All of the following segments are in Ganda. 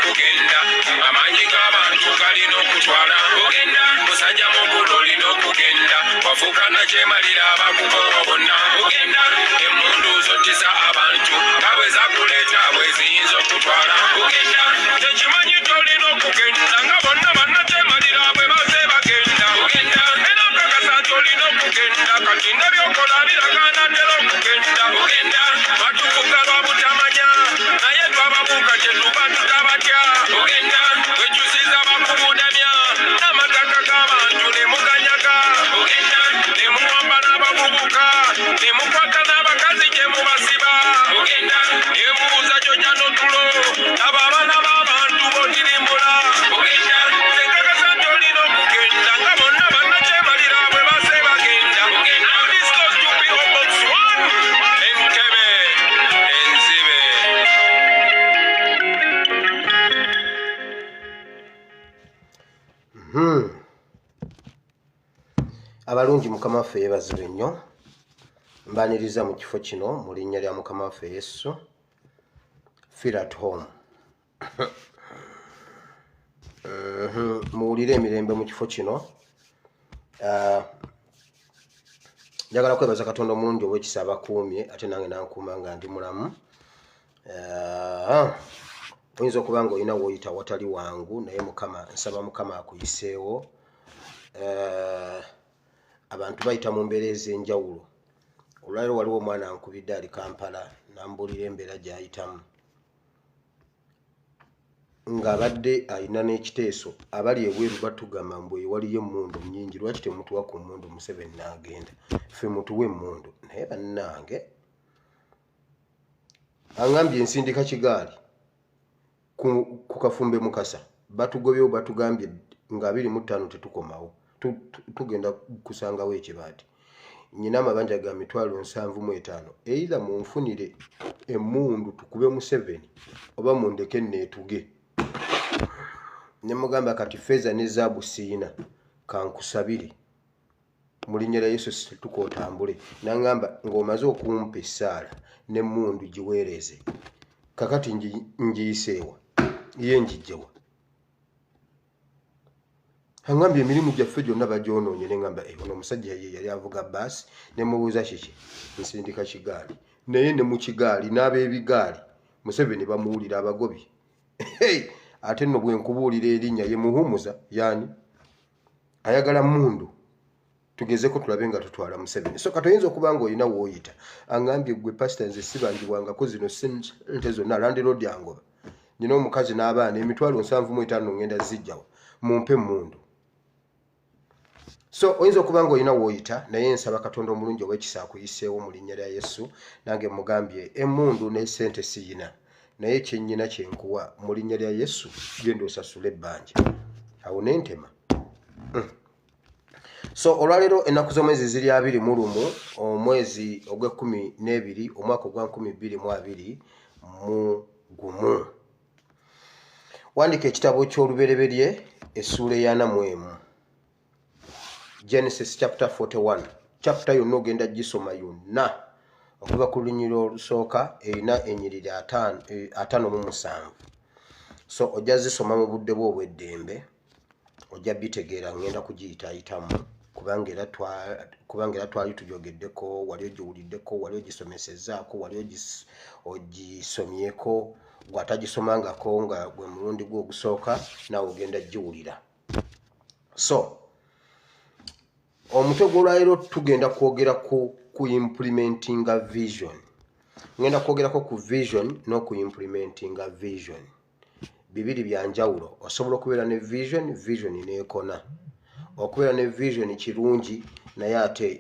Kugenda amanyi g'abantu galina okutwala ogenda musajja mukulu olina fukana kyemalira abakubo bonna kugenda emmundu zottisa abantu nga bwe zakuleeta bwe ziyinza okutwala kugenda tekimanyi tolina okugenda nga bonna bannakyemalira bwe baze bagenda kugenda era nkakasa tolina okugenda kati nebyokola biragaana ntera okugenda kugenda batuvuga lwa butamanya naye twababuuka kyetuba tutabatya kugenda twekyusiza bakubudamya n'amataka g'abantu ne muganyaga kugenda ne muwamba n'abavubuka ne mukwata n'abakazi gye mubasiba kugenda ne mubuuza jojja n'otulo abo abaana b'abantu b'otirimbula kugenda tenkakasa nti olina okugenda nga bonna bannakyemalira bwe base bagenda kugenda this goes to PO Box 1 Entebbe Enzibe. Abalungi Mukama waffe yeebazibwe nnyo. Mbaniriza mu kifo kino mu linnya lya Mukama waffe Yesu. Feel at home. Muwulire emirembe mu kifo kino. Njagala kwebaza Katonda omulungi ow'ekisa abakuumye ate nange nankuuma nga ndi mulamu. Oyinza okuba nga olina w'oyita watali wangu naye Mukama nsaba Mukama akuyiseewo. Abantu bayita mu mbeera ez'enjawulo. Olwaleero waliwo omwana ankubidde ali Kampala n'ambuulira embeera gy'ayitamu ng'abadde alina n'ekiteeso abali ebweru batugamba mbu ewaliyo emmundu nnyingi lwaki temutuwa ku mmundu Museveni n'agenda ffe mutuwe emmundu naye bannange aŋŋambye nsindika kigaali ku Kafumbe Mukasa batugobyewo batugambye nga 25 tetukomawo tugenda kusangawo ekibaati nyina amabanja ga 75,000 either munfunire emmundu tukube Museveni oba mundeke neetuge. Ne mugamba kati feza ne zaabu siina kankusabire mu linnya lya Yesu tukotambule. N'angamba ng'omaze okumpa essaala n'emmundu giweereze kakati ngiyiseewa ye njijjewa. Angambye emirimu gyaffe gyonna bagyonoonye ne ngamba ono omusajja ye yali avuga bbaasi ne mubuuza kiki nsindika kigaali naye ne mu kigaali n'ab'ebigaali Museveni bamuwulira abagobi. Ate nno bwe nkubuulira erinnya ye Muhumuza yaani ayagala mmundu tugezeko tulabe nga tutwala Museveni. So katoyinza okuba nga olina w'oyita angambye gwe pasita nze sibangibwangako zino sente zonna Landlord Angoba nina omukazi n'abaana 75,000 ngenda zijjawa mumpe emmundu. So oyinza okuba nga olina w'oyita naye nsaba Katonda omulungi ow'ekisa akuyiseewo mu linnya lya Yesu nange mugambye emmundu ne ssente siyina naye kyennyina kyenkuwa mu linnya lya Yesu genda osasula ebbanja awo nentema. So olwaleero ennaku z'omwezi ziri 21 omwezi ogw'12 omwaka ogwa 2021. Wandika ekitabo ky'olubereberye essuula ya 4 Genesis chapter 41. Chapter yonna ogenda gisoma yonna okuva ku lunyiriri olusooka erina ennyiriri 57. So ojja zisoma mu budde bwo obw'eddembe ojja bitegeera ngenda kugiyitaayitamu kubanga era twali tujogeddeko wali ogiwuliddeko wali ogisomesezzaako wali ogisomyeko gw'atagisomangako nga gwe mulundi gwe ogusooka naawe ogenda giwulira. So omutwe gw'olwaleero tugenda kwogera ku implementinga vision. Ngenda kwogerako ku vision n'oku implementinga vision. Bibiri bya njawulo. Osobola okubeera ne vision neekona. Okubeera ne vision kirungi naye ate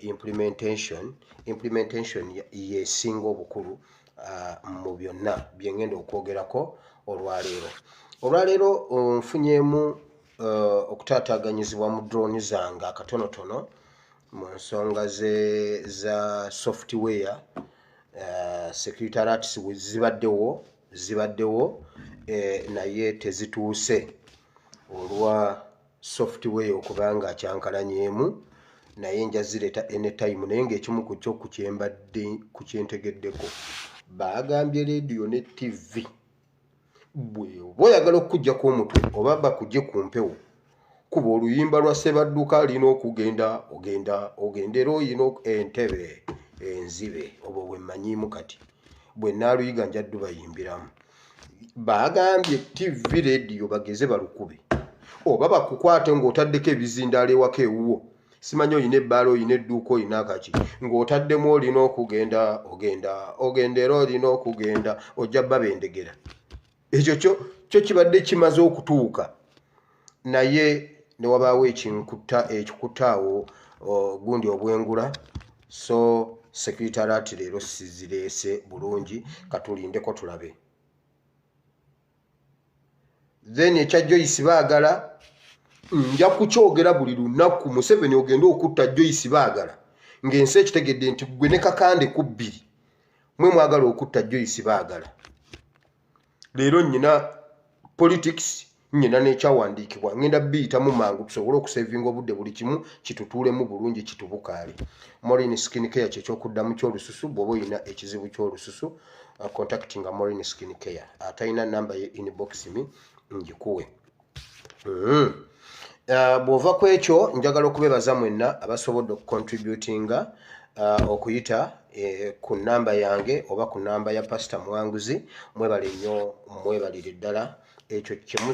implementation yesinga obukulu mu byonna bye ngenda okwogerako olwaleero. Olwaleero nfunyeemu okutaataaganyizibwa mu drone zange akatonotono mu nsonga za software. Security alerts zibaddewo naye tezituuse olwa software okubanga kyankalanyeemu naye nja zireeta anytime naye ng'ekimu ku kyo ku kyentegeddeko baagambye radio ne TV bwe oyagala okujjako omutwe oba bakujje ku mpewo kuba oluyimba lwa Ssebadduka lina okugenda ogendera oyina entebe enzibe obwo bwemmanyiimu kati bwe naaluyiga njaddu bayimbiramu bagambye TV radio bageze balukube oba bakukwate ng'otaddeko ebizindaalo ewaka ewuwo simanyi oyina ebbaala oyina edduuka oyina akaki ng'otaddemu olina okugenda ogendera olina okugenda ojja babendegera ekyo kyo kibadde kimaze okutuuka naye ne wabaawo ekikuttaawo gundi obwengula so sekretariat leero sizireese bulungi katulindeko tulabe then ekya Joyce Baagala nja kukyogera buli lunaku Museveni ogenda okutta Joyce Baagala ng'ensi ekitegedde nti gwe ne Kakande ku bbiri mwe mwagala okutta Joyce Baagala leero nnyina politics nnyina n'ekyawandiikibwa ngenda biyitamu mangu tusobole okusevinga obudde buli kimu kitutuulemu bulungi kitubukaale Maureen Skin Care ky'ekyokuddamu ky'olususu bw'oba oyina ekizibu ky'olususu contactinga Maureen Skin Care atalina namba ye inbox mi njikuwe bw'ova ku ekyo njagala okubeebaza mwenna abasobodde okucontributinga okuyita ku namba yange oba ku namba ya Pastor Muwanguzi mwebale nnyo mwebalire ddala ekyo kimu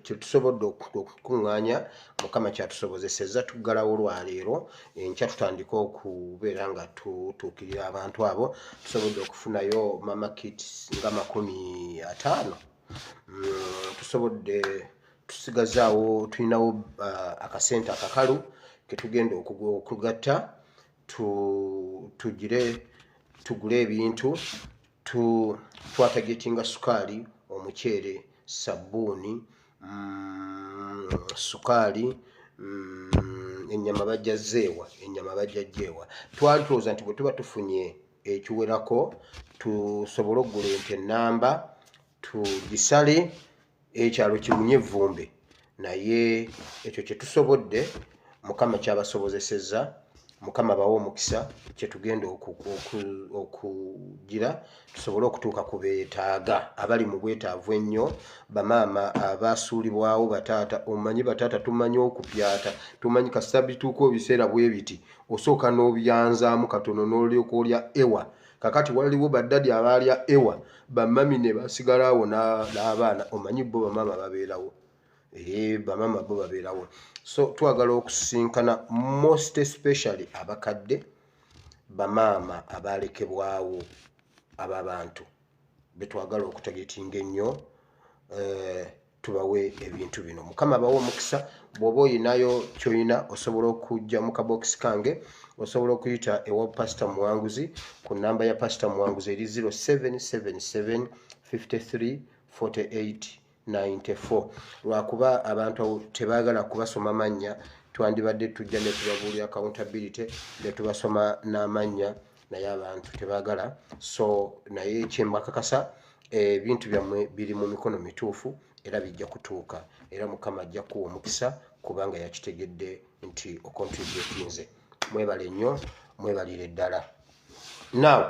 kyetusobodde okukuŋŋaanya Mukama kyatusobozesezza tuggalawo olwaleero enkya tutandika okubeera nga tutuukirira abantu abo tusobodde okufunayo mama kit nga 50 tusobodde tusigazaawo tulinawo akasente akakalu ketugenda okugatta tugule ebintu twatagetinga sukaali omuceere sabbuuni sukaali ennyama bajja jeewa twali tulowooza nti bwe tuba tufunye ekiwerako tusobole okugula ente ennamba tugisale ekyalo kiwunye evvumbe naye ekyo kye tusobodde Mukama kyabasobozesezza Mukama bawe omukisa kyetugenda okugira tusobole okutuuka ku beetaaga abali mu bwetaavu ennyo bamaama abaasuulibwawo bataata omanyi bataata tumanyi okupyata tumanyi kasita bituuka ebiseera bwe biti osooka n'obyanzaamu katono n'olyoka olya ewa kakati waliwo baddadi abaalya ewa bamami ne basigalawo n'abaana omanyi bo bamaama babeerawo bamama bo babeerawo so twagala okusinkana most especially abakadde bamaama abalekebwawo ababantu betwagala okutagetinga ennyo tubawe ebintu bino Mukama bawe omukisa bw'oba oyinayo ky'oyina osobola okujja mu kabokisi kange osobola okuyita ewa Pastor Muwanguzi ku namba ya Pastor Muwanguzi eri 0777 53 48 94 lwakuba abantu tebaagala kubasoma mannya twandibadde tujja ne tubabuulira accountability ne tubasoma n'amannya naye abantu tebaagala so naye kyembakakasa ebintu byammwe biri mu mikono mituufu era bijja kutuuka era Mukama ajja kuwa omukisa kubanga yakitegedde nti ocontributinze mwebale nnyo mwebalire ddala now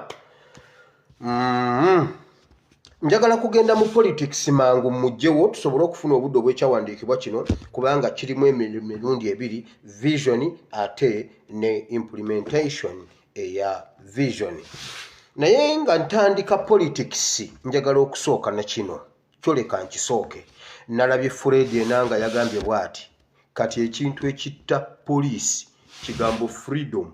njagala kugenda mu politics mangu mujjewo tusobole okufuna obudde obw'ekyawandiikibwa kino kubanga kirimu emirundi ebiri vision ate ne implementation eya vision naye nga ntandika politics njagala okusooka na kino kyoleka nkisooke nalabye Fred enanga yagambye bw'ati kati ekintu ekitta poliisi kigambo freedom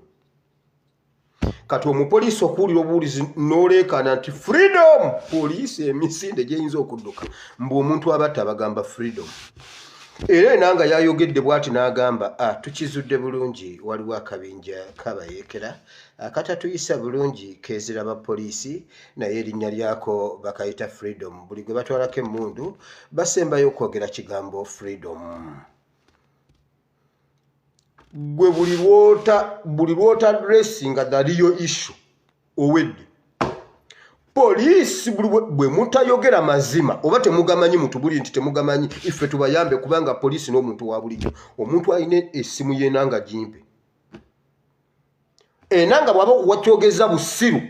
kati omupoliisi okuwulira obuwulizi n'oleekana nti freedom poliisi emisinde gyeyinza okudduka mbu omuntu abatta bagamba freedom era enanga yayogedde bw'ati n'agamba tukizudde bulungi waliwo akabinja kabayeekera akatatuyisa bulungi keeziraba poliisi naye erinnya lyako bakayita freedom buli gwe batwalako emmundu basembayo okwogera kigambo freedom gwe buli lwota addressinga the real issue owedde poliisi bwe mutayogera mazima oba temugamanyi mutubuli nti temugamanyi iffe tubayambe kubanga poliisi n'omuntu wa bulijjo omuntu alina essimu y'enanga gimpe enanga bw'aba wakyogeza busiru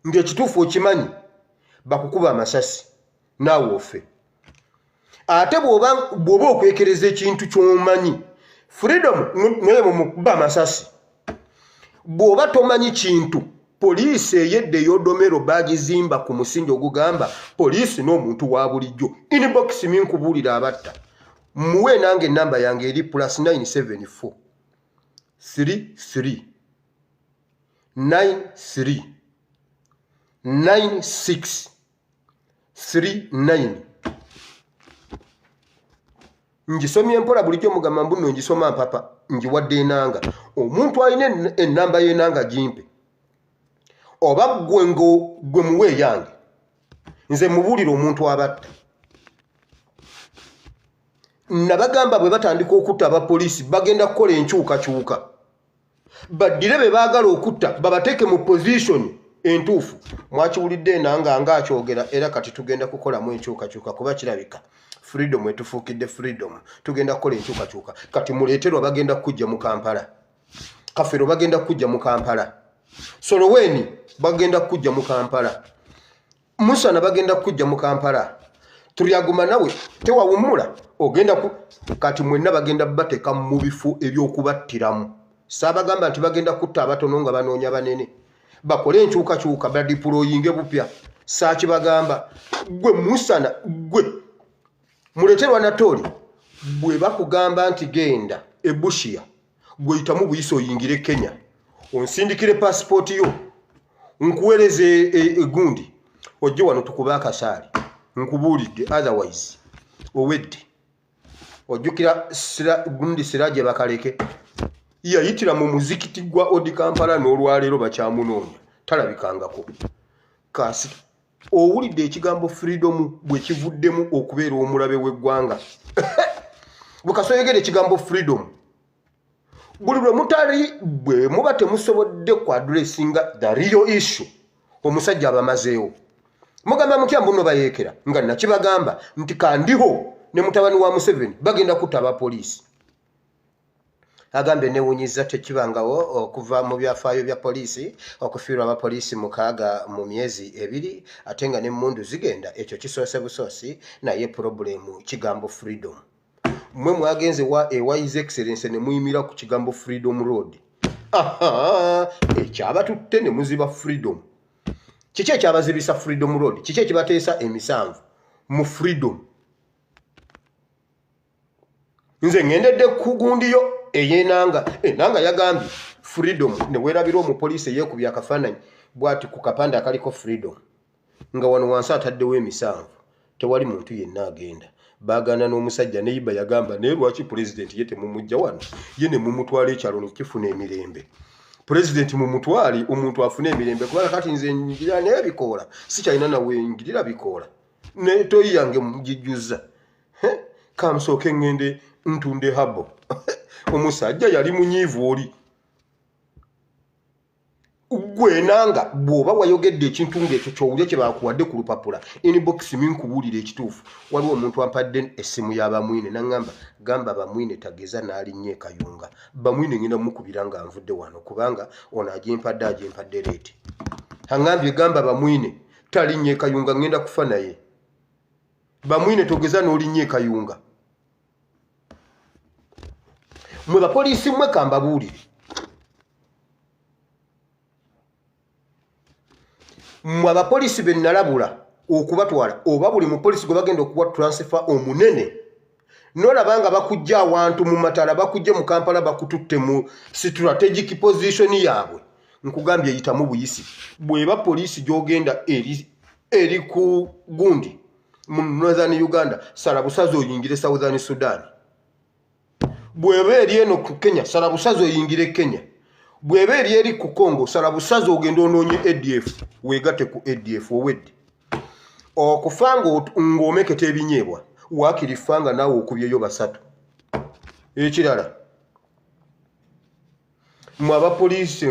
ng'ekituufu okimanyi bakukuba amasasi naawe ofe ate bw'oba okwekereza ekintu ky'omanyi freedom naye mukuba amasasi bw'oba tomanyi kintu poliisi eyedde y'odomero bagizimba ku musingi ogugamba poliisi n'omuntu wa bulijjo inbox minkubuulira abatta muwe nange enamba yange eri +974 33 93 96 39 ngisomye mpola bulijjo mugamba mbuno ngisoma mpapa njiwadde enanga omuntu alina enamba y'enanga gimpe oba gwe muwe yange nze mubuulira omuntu abatta nabagamba bwe batandika okutta abapoliisi bagenda kukola enkyukakyuka baddire be baagala okutta babateeke mu position entuufu mwakiwulidde enanga ngaakyogera era kati tugenda kukolamu enkyukakyuka kuba kirabika freedom etufuukidde freedom tugenda kukola enkyukakyuka kati muleeterwa bagenda kujja mu Kampala Kafero bagenda kujja mu Kampala Soloweni bagenda kujja mu Kampala Musana bagenda kujja mu Kampala Turyaguma nawe tewawumula ogenda kati mwenna bagenda bateka mu bifu ebyokubattiramu saabagamba nti bagenda kutta abatono nga banoonya banene bakole enkyukakyuka badiployinge bupya saakibagamba gwe Musana gwe muleterwa Natoli bwe bakugamba nti genda ebushia gwe yitamu buyise oyingire Kenya onsindikire passport yo nkuwereze egundi ojje wano tukuba akasaali nkubuulidde otherwise owedde ojjukira gundi Siraje bakaleke yayitira mu muzikiti gwa Odi Kampala n'olwaleero bakyamunoonya talabikangako kasi owulidde ekigambo freedom bwe kivuddemu okubeera omulabe w'eggwanga bukasoyegere ekigambo freedom buli lwe mutali bwe muba temusobodde ku addressinga the real issue omusajja abamazeewo mugamba mutya mbuno bayeekera nga nakibagamba nti kandiho ne mutabani wa Museveni bagenda kutta abapoliisi agambe newunyiza tekibangawo okuva mu byafaayo bya poliisi okufiirwa abapoliisi 6 mu myezi 2 ate nga n'emmundu zigenda ekyo kisoose busoosi naye problemu kigambo freedom mwe mwagenze wa His Excellency ne muyimira ku kigambo Freedom Road ekyabatutte ne muziba freedom kiki ekyabazibisa Freedom Road kiki ekibateesa emisanvu mu freedom nze ngendedde kugundiyo eyenanga enanga yagambye freedom ne werabira omupoliisi yeekubya akafaananyi bwati ku kapande akaliko freedom nga wano wansi ataddewo emisanvu tewali muntu yenna agenda bagana n'omusajja neyiba yagamba naye lwaki president ye temumujja wano ye ne mumutwala ekyalo nekifuna emirembe president mumutwali omuntu afune emirembe kubanga kati nze njira naye bikoola sikyalina nawe njirira bikoola ne toyi yange mugijjuza kamusooke ngende ntunde habo omusajja yali munyiivu oli gwenanga bw'oba wayogedde ekintu ng'ekyo kyowulya kye bakuwadde ku lupapula inbox minkubuulira ekituufu waliwo omuntu ampadde essimu y'abamwine naŋŋamba gamba bamwine tageza n'alinnye Kayunga bamwine ngenda mukubira nga nvudde wano kubanga ono agimpadde leeti aŋŋambye gamba bamwine talinnye Kayunga ngenda kufa naye bamwine togeza n'olinnye Kayunga mwe bapoliisi mmwe kambabuulire mwe abapoliisi be nalabula okubatwala oba buli mupoliisi gwe bagenda okuwa transfer omunene n'olabanga bakujja awantu mu matala bakujje mu Kampala bakututte mu strategic position yaabwe nkugambye yitamu buyisi bweba poliisi gy'ogenda eri ku gundi mu Northern Uganda sala busazo oyingire Southern Sudan bweba eri eno ku Kenya sala busazo oyingire Kenya bweba eri ku Congo sala busazo ogenda onoonye ADF weegate ku ADF owedde okufanga ng'omeketa ebinyeebwa waakirifanga naawe okubyeyo basatu ekirala mu abapoliisi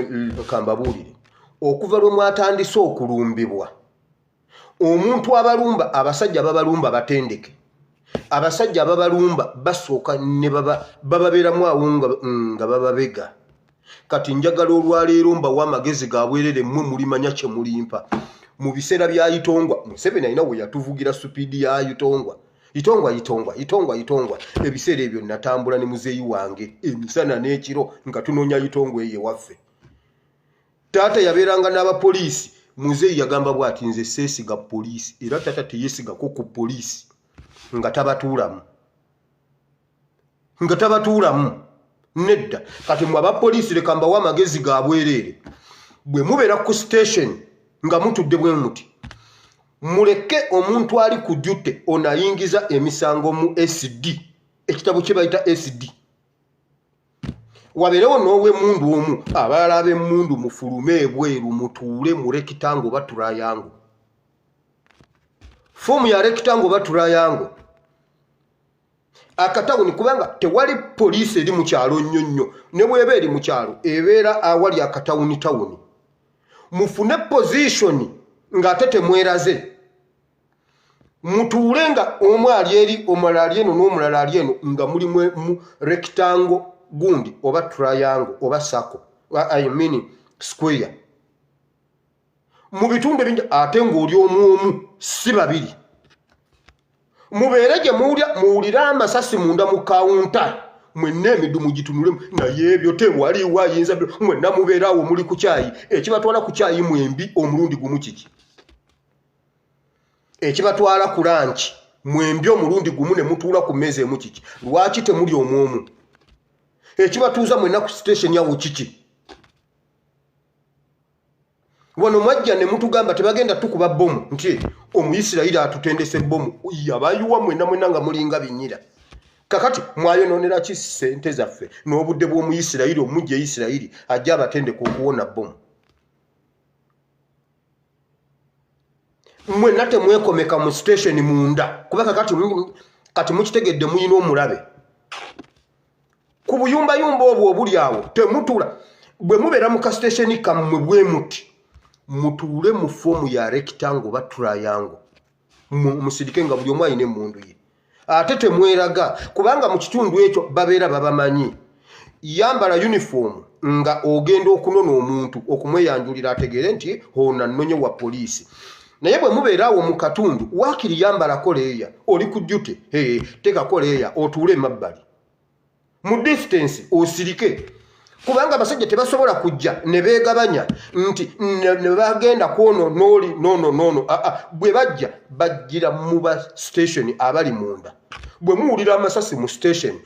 kambabuulire okuva lwe mwatandise okulumbibwa omuntu abalumba abasajja babalumba batendeke abasajja ababalumba basooka ne bababeeramu awo nga bababega kati njagala olwaleero mbawa amagezi gabwerere mmwe mulimanya kye mulimpa mu biseera bya Itongwa Museveni alina we yatuvugira supiidi ya Itongwa itongwa ebiseera ebyo natambula ne muzeeyi wange emisana n'ekiro nga tunoonya itongwa eyo ewaffe. Taata yabeeranga n'abapoliisi. Muzeeyi yagamba bw'ati nze seesiga poliisi era taata teyeesigako ku poliisi nga tabatuulamu nedda. Kati mwe abapoliisi leka mbawa amagezi ga bwereere. Bwe mubeera ku station nga mutudde bwe muti muleke omuntu ali ku jute onayingiza emisango mu SD. Ekitabo kye bayita SD. Wabeerewo n'owe mundu omu abalala ab'emmundu mufulume ebweru mutuule mu rekitango oba turayango. Foomu ya rekitango oba turayango akatawuni kubanga tewali poliisi eri mu kyalo nnyonnyo ne bw'eba eri mu kyalo ebeera awali akatawuni tawuni. Mufune position ng'ate temweraze. Mutuule nga omu ali eri omulala ali eno n'omulala ali eno nga muli mu rekitango gundi oba triangle oba circle square. Mu bitundu bingi ate ng'oli omu si babiri. Mubeere gye muwulira amasasi munda mu kawunta mwenna emidumu gitunulemu naye ebyo tewaliwo ayinza mwenna mubeeraawo muli ku kyayi. Ekibatwala ku kyayi mwembi omulundi gumu kiki? Ekibatwala ku lanchi mwembi omulundi gumu ne mutuula ku mmeeza emu kiki? Lwaki temuli omu? Ekibatuuza mwenna ku station yawo kiki? Wano mwajja ne mutugamba tebagenda tukuba bomu nti Omuyisirayiri atutendese bomu. Yabayuwa mwenna nga mulinga binyira. Kakati mwayonoonera ki ssente zaffe n'obudde bw'Omuyisirayiri omujja Isirayiri ajja abatendeka okuwona bomu? Mwenna temwekomeka mu station munda kuba kati mukitegedde muyina omulabe. Ku buyumbayumba obwo obuli awo temutula. Bwe mubeera mu kastation kammwe bwe muti mutuule mu foomu ya rectangle oba triangle musirike nga buli omu ayina emmundu ye. Ate temweraga kubanga mu kitundu ekyo babeera babamanyi. Yambala uniform nga ogenda okunona omuntu okumweyanjulira ategeere nti ono nnonye wa poliisi. Naye bwe mubeeraawo mu katundu waakiri yambala koleeya oli ku jute teka koleeya otuule emabbali mu distance osirike kubanga abasajja tebasobola kujja ne beegabanya nti ne bagenda kwono n'oli nono bwe bajja bajjira mu ba station abali munda. Bwe muwulira amasasi mu station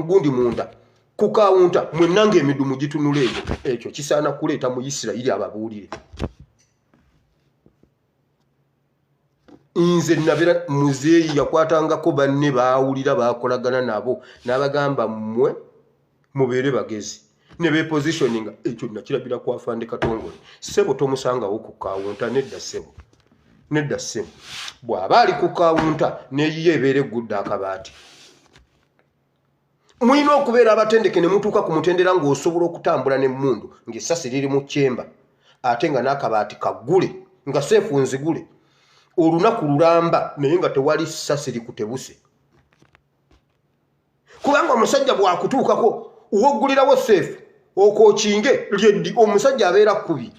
gundi munda ku kawunta mwenna ng'emidumu gitunula ekyo kisaana kuleeta mu Isirayiri ababuulire. Nze nabera muzeeyi yakwatangako banne baawulira bakolagana nabo n'abagamba mmwe mubeere bagezi ne bepositioninga ekyo nakirabira ku Afande Katongole. Ssebo tomusangawo ku kawunta nedda ssebo bw'aba ali ku kawunta neyiye ebeere eggudde akabaati. Mulina okubeera abatendeke ne mutuuka ku mutendera ng'osobola okutambula n'emmundu ng'essasi liri mu kyemba ate nga n'akabaati kaggule nga seefu nzigule. Olunaku lulamba naye nga tewali ssasi likutebuse kubanga omusajja bwakutuukako woggulirawo seefu okookinge lyeddi omusajja abeera kubi.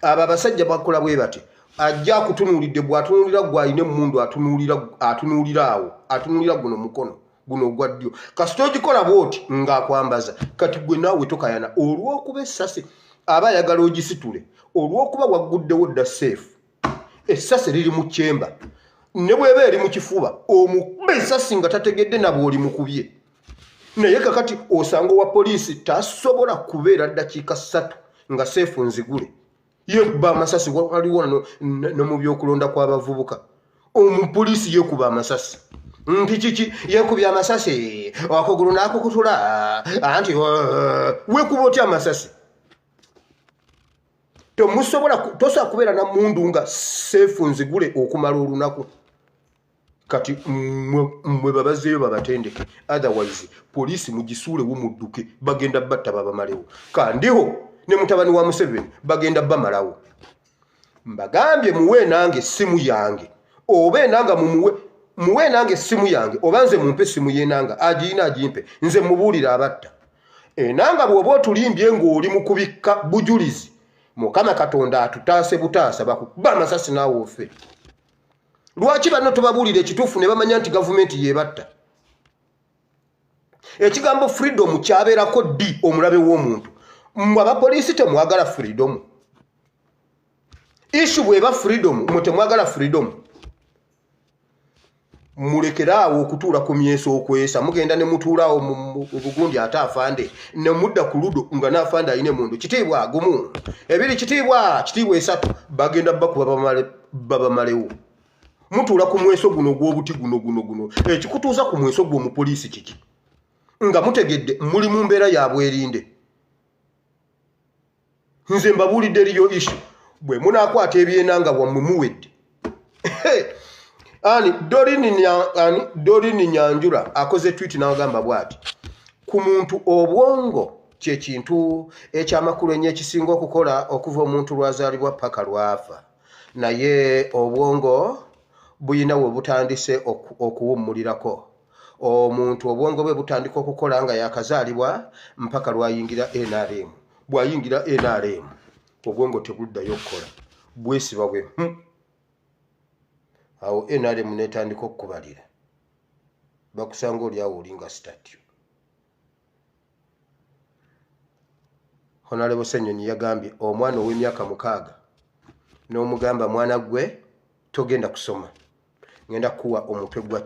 Abo abasajja bakola bwe bati ajja akutunuulidde bw'atunuulira gw'alina emmundu atunuulira awo atunuulira guno mukono guno ogwa ddyo kasita ogikola bw'oti ng'akwambaza kati gwe naawe tokayana olw'okuba essasi aba ayagala ogisitule olw'okuba wagguddewo dda seefu. Essasi liri mu kyemba ne bw'eba eri mu kifuba omukuba essasi nga tategedde na bw'oli mukubye. Naye kakati osanga owa poliisi tasobola kubeera ddakiika 3 nga seefu nzigule yeekuba amasasi. Waliwo no mu byokulonda kw'abavubuka omupoliisi yeekuba amasasi nti kiki yeekubye amasasi akugulu n'akukutula anti weekuba otya amasasi? Tosobola kubeera na mundu nga seefu nzigule okumala olunaku. Kati mwe babazeeyo babatendeke otherwise poliisi mugisuulewo mudduke bagenda batta babamalewo. Kandiho ne mutabani wa Museveni bagenda bamalawo. Mbagambye muwe nange essimu yange oba enanga muwe nange essimu yange oba nze mumpe essimu y'enanga agiina agimpe nze mubuulira abatta. Enanga bw'oba otulimbye ng'oli mu kubikka bujulizi Mukama Katonda atutaase butaasa bakuba amasasi naawe ofe. Lwaki bano tubabulire ekituufu ne bamanya nti gavumenti yebatta? Ekigambo freedom kyabeerako ddi omulabe w'omuntu. Mmwe abapoliisi temwagala freedom. Issue bw'eba freedom, mmwe temwagala freedom. Mulekeraawo okutuula ku myeso okwesa, mugenda ne mutuulaawo mu bugundi ate afande, ne mudda ku ludo nga n'afande ayine mundu. Kitiibwa gumu, ebiri kitiibwa esatu, bagenda bakuba babamalewo. Mutuula ku mweso guno gw'obuti guno. Ekikutuuza ku mweso gw'omupoliisi kiki? Nga mutegedde muli mu mbeera ya bwerinde. Nze mbabuulidde eriyo issue. Bwe munaakwata ebyenanga bwammwe muwedde. Ani Dorini Nyanjula akoze tweet n'agamba bw'ati, ku muntu obwongo kye kintu ekyamakulu ennyo ekisinga okukola okuva omuntu lwazaalibwa paka lwafa, naye obwongo buyina we butandise okuwummulirako. Omuntu obwongo bwe butandika okukola nga yakazaalibwa mpaka lwayingira NRM. Bw'ayingira NRM obwongo tebuddayo okukola, bwesiba bwe awo NRM netandika okukubalira, bakusanga oli awo olinga statue. Honorable Ssenyonyi yagambye omwana ow'emyaka 6 n'omugamba mwana gwe togenda kusoma, ngenda kuwa omutwe gwa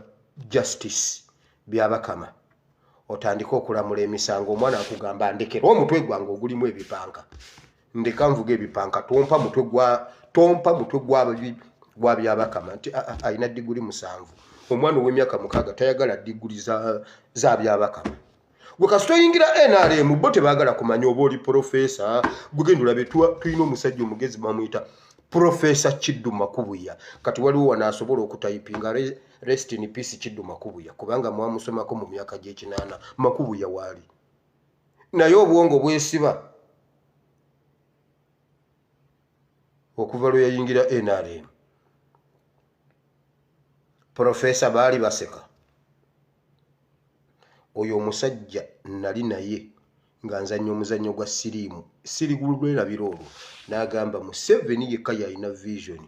justice byabakama otandika okulamula emisango. Omwana akugamba ndekera omutwe gwange ogulimu ebipanka, ndeka nvuga ebipanka, tompa mutwe gwa byabakama nti ayina diguli 7. Omwana ow'emyaka 6 tayagala diguli za byabakama. Gwe kasito yingira NRM bo tebaagala kumanya oba oli profesa. Gugenda olabe tulina omusajja omugezi bamuyita Professor Kiddu Makubuya. Kati waliwo wanaasobola okutayipinga rest in peace Kiddu Makubuya kubanga mwamusomako mu myaka gy'ekinaana. Makubuya waali naye obwongo bwesiba okuva lwe yayingira NRM. Profesa baali baseka. Oyo omusajja nali naye nga nzannya omuzannyo gwa siriimu sirigulwerabira olwo n'agamba Museveni yekka yalina vision.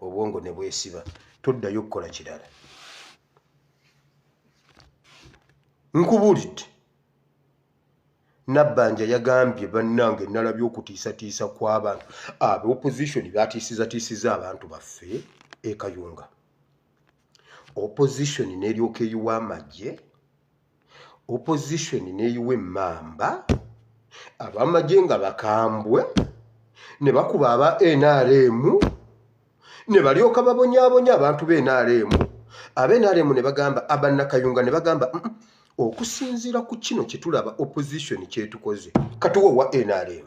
Obwongo ne bwesiba, toddayo okukola kirala. Nkubuulidde Nabbanja yagambye bannange nalabye okutiisatiisa kw'abantu. Opposition batiisiza abantu baffe e Kayunga. Opposition n'eryoka eyiwa amagye, opposition n'eyiwa emmamba, abamagye nga bakambwe ne bakuba aba NRM ne balyoka babonyaabonya abantu b'NRM. Ab'NRM ne bagamba abannakayunga ne bagamba okusinziira ku kino kye tulaba opposition kyetukoze katuwa wa NRM.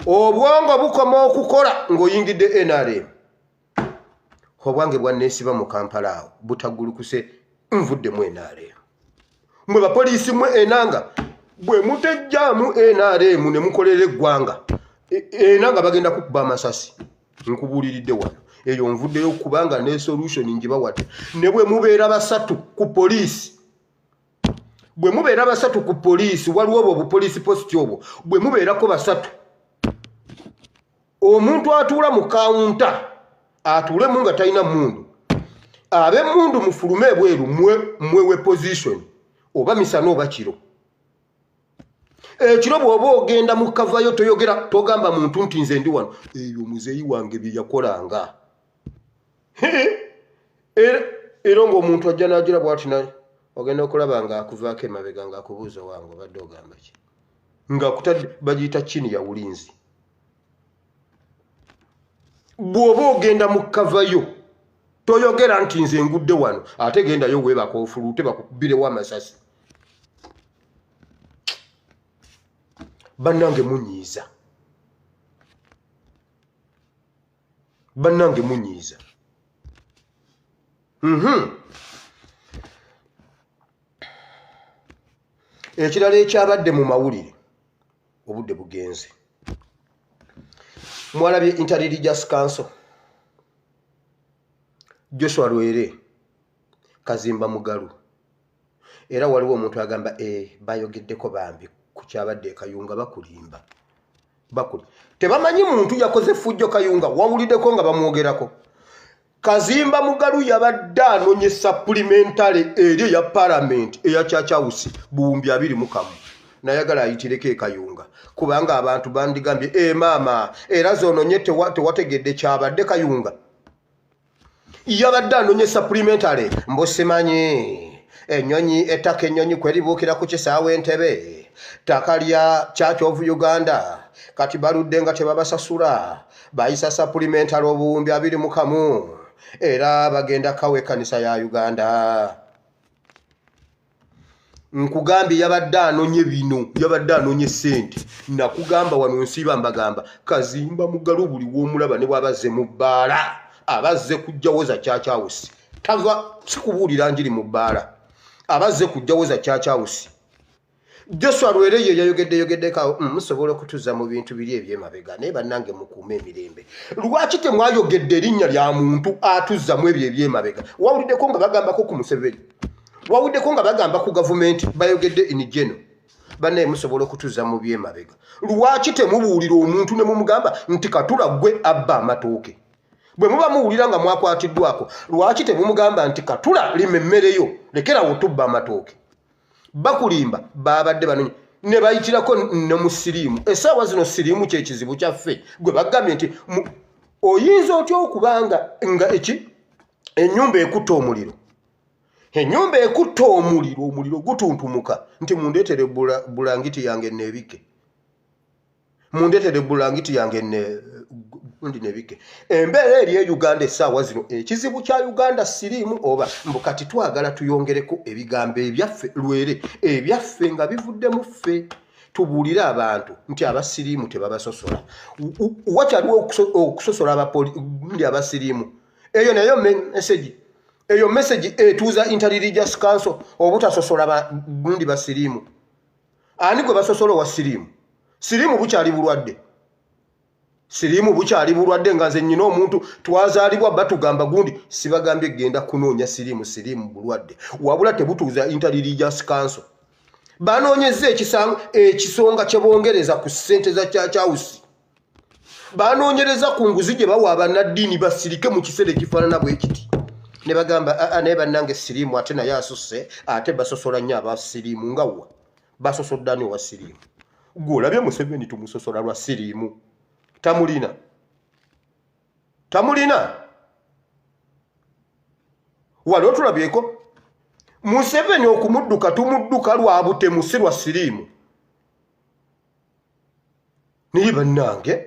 Obwongo bukoma okukola ng'oyingidde NRM. Obwange bwanneesiba mu Kampala awo butagulukuse nvudde mu NRM. Mwe bapoliisi mwe enanga bwe mutejjaamu NRM ne mukolera eggwanga enanga bagenda kukuba amasasi. Nkubuuliridde wano eyo nvuddeyo kubanga ne solution ngibawadde. Ne bwe mubeera basatu ku poliisi, waliwo obwo obupoliisi post obwo bwe mubeerako basatu, omuntu atuula mu kawunta atuulemu nga talina mundu, ab'emmundu mufulume ebweru mwewe position oba misana oba kiro. Ekiro bw'oba ogenda mu kavayo toyogera togamba muntu nti nze ndi wano, eyo muzeeyi wange bye yakolanga. Era ng'omuntu ajja n'agira bw'ati naye ogenda okulaba ng'akuvaako emabega ng'akubuuza wange obadde ogamba ki, ng'akutadde bagiyita chini ya ulinzi. Bw'oba ogenda mu kavayo toyogera nti nze ngudde wano ate gendayo weebaka ofulute bakukubirewo amasasi. Bannange munyiiza. Ekirala ekyabadde mu mawulire obudde bugenze. Mwalabye Interreligious Council, Joshua Lwere, Kazimba Mugalu. Era waliwo omuntu agamba bayogeddeko bambi ku kyabadde e Kayunga bakulimba. bakuli tebamanyi muntu yakoze fujjo Kayunga wawuliddeko nga bamwogerako Kazimba Mugalu yabadde anonye supplementary eri ya parliament eya Church House buwumbi 21 nayagala ayitireke Kayunga kubanga abantu bandigambye mama era zononye tewategedde kyabadde Kayunga yabadde anonye supplementary mbosemanyi enyonyi etaka enyonyi kweribuukira ku kisaawe Entebbe takalya Church of Uganda kati baludde nga tebabasasula bayisa supplementary obuwumbi 21 era bagenda kawe kanisa ya Uganda nkugambye yabadde anonye bino yabadde anonye sente nakugamba wano nsiba mbagamba Kazimba Mugalu buli w'omulaba ne bwabazze mu bbaala abazze kujjawoza Church House tava sikubuulira njiri mu bbaala abazze kujjawoza Church House Joshua Lwereye yayogedde ka musobola kutuza mu bintu biri ebyemabega naye bannange mukuume emirembe lwaki temwayogedde erinnya lya muntu atuzza mu ebyo ebyemabega wawuliddeko nga bagambako ku Museveni wawuliddeko nga bagamba ku gavumenti bayogedde in general bannaye musobola okutuza mu byemabega lwaki temubuulira omuntu ne mumugamba nti katula gwe abba amatooke bwe muba muwulira nga mwakwatiddwako lwaki temumugamba nti katula limemmereyo lekerawo tubba amatooke bakulimba babadde banonye ne bayitirako ne mu siriimu essaawa zino siriimu kyekizibu kyaffe gwe bagambye nti oyinza otya okubanga nga ennyumba ekutta omuliro ennyumba ekutta omuliro gutuntumuka nti mundeetere bulangiti yange neebike mundeetere bulangiti yange nebike embeera eri e Uganda essaawa zino ekizibu kya Uganda siriimu oba mbukati twagala tuyongereko ebigambo ebyaffe Lwere ebyaffe nga bivudde mu ffe tubuulire abantu nti abasiriimu tebabasosola wakyaliwo okusosola abasiriimu eyo nayo message etuuza Inter-Religious Council obutasosola gundi basiriimu ani gwe basosola wa siriimu bukyali bulwadde siriimu bukyali bulwadde nga nze nnyina omuntu twazaalibwa batugamba gundi sibagambye genda kunoonya siriimu bulwadde wabula tebutuuza Inter-Religious Council banoonyeza ekisonga kye bongereza ku ssente za Church House banoonyereza ku nguzi gye bawa abannaddiini basirike mu kiseera ekifaanana bwe kiti ne bagamba naye bannange siriimu ate naye asusse ate basosola nnyo abasiriimu nga wa basosodda ne wa siriimu gwe olabye Museveni tumusosola lwa siriimu tamulina wali otulabyeko Museveni okumudduka tumudduka lwa butemu si lwa siriimu naye bannange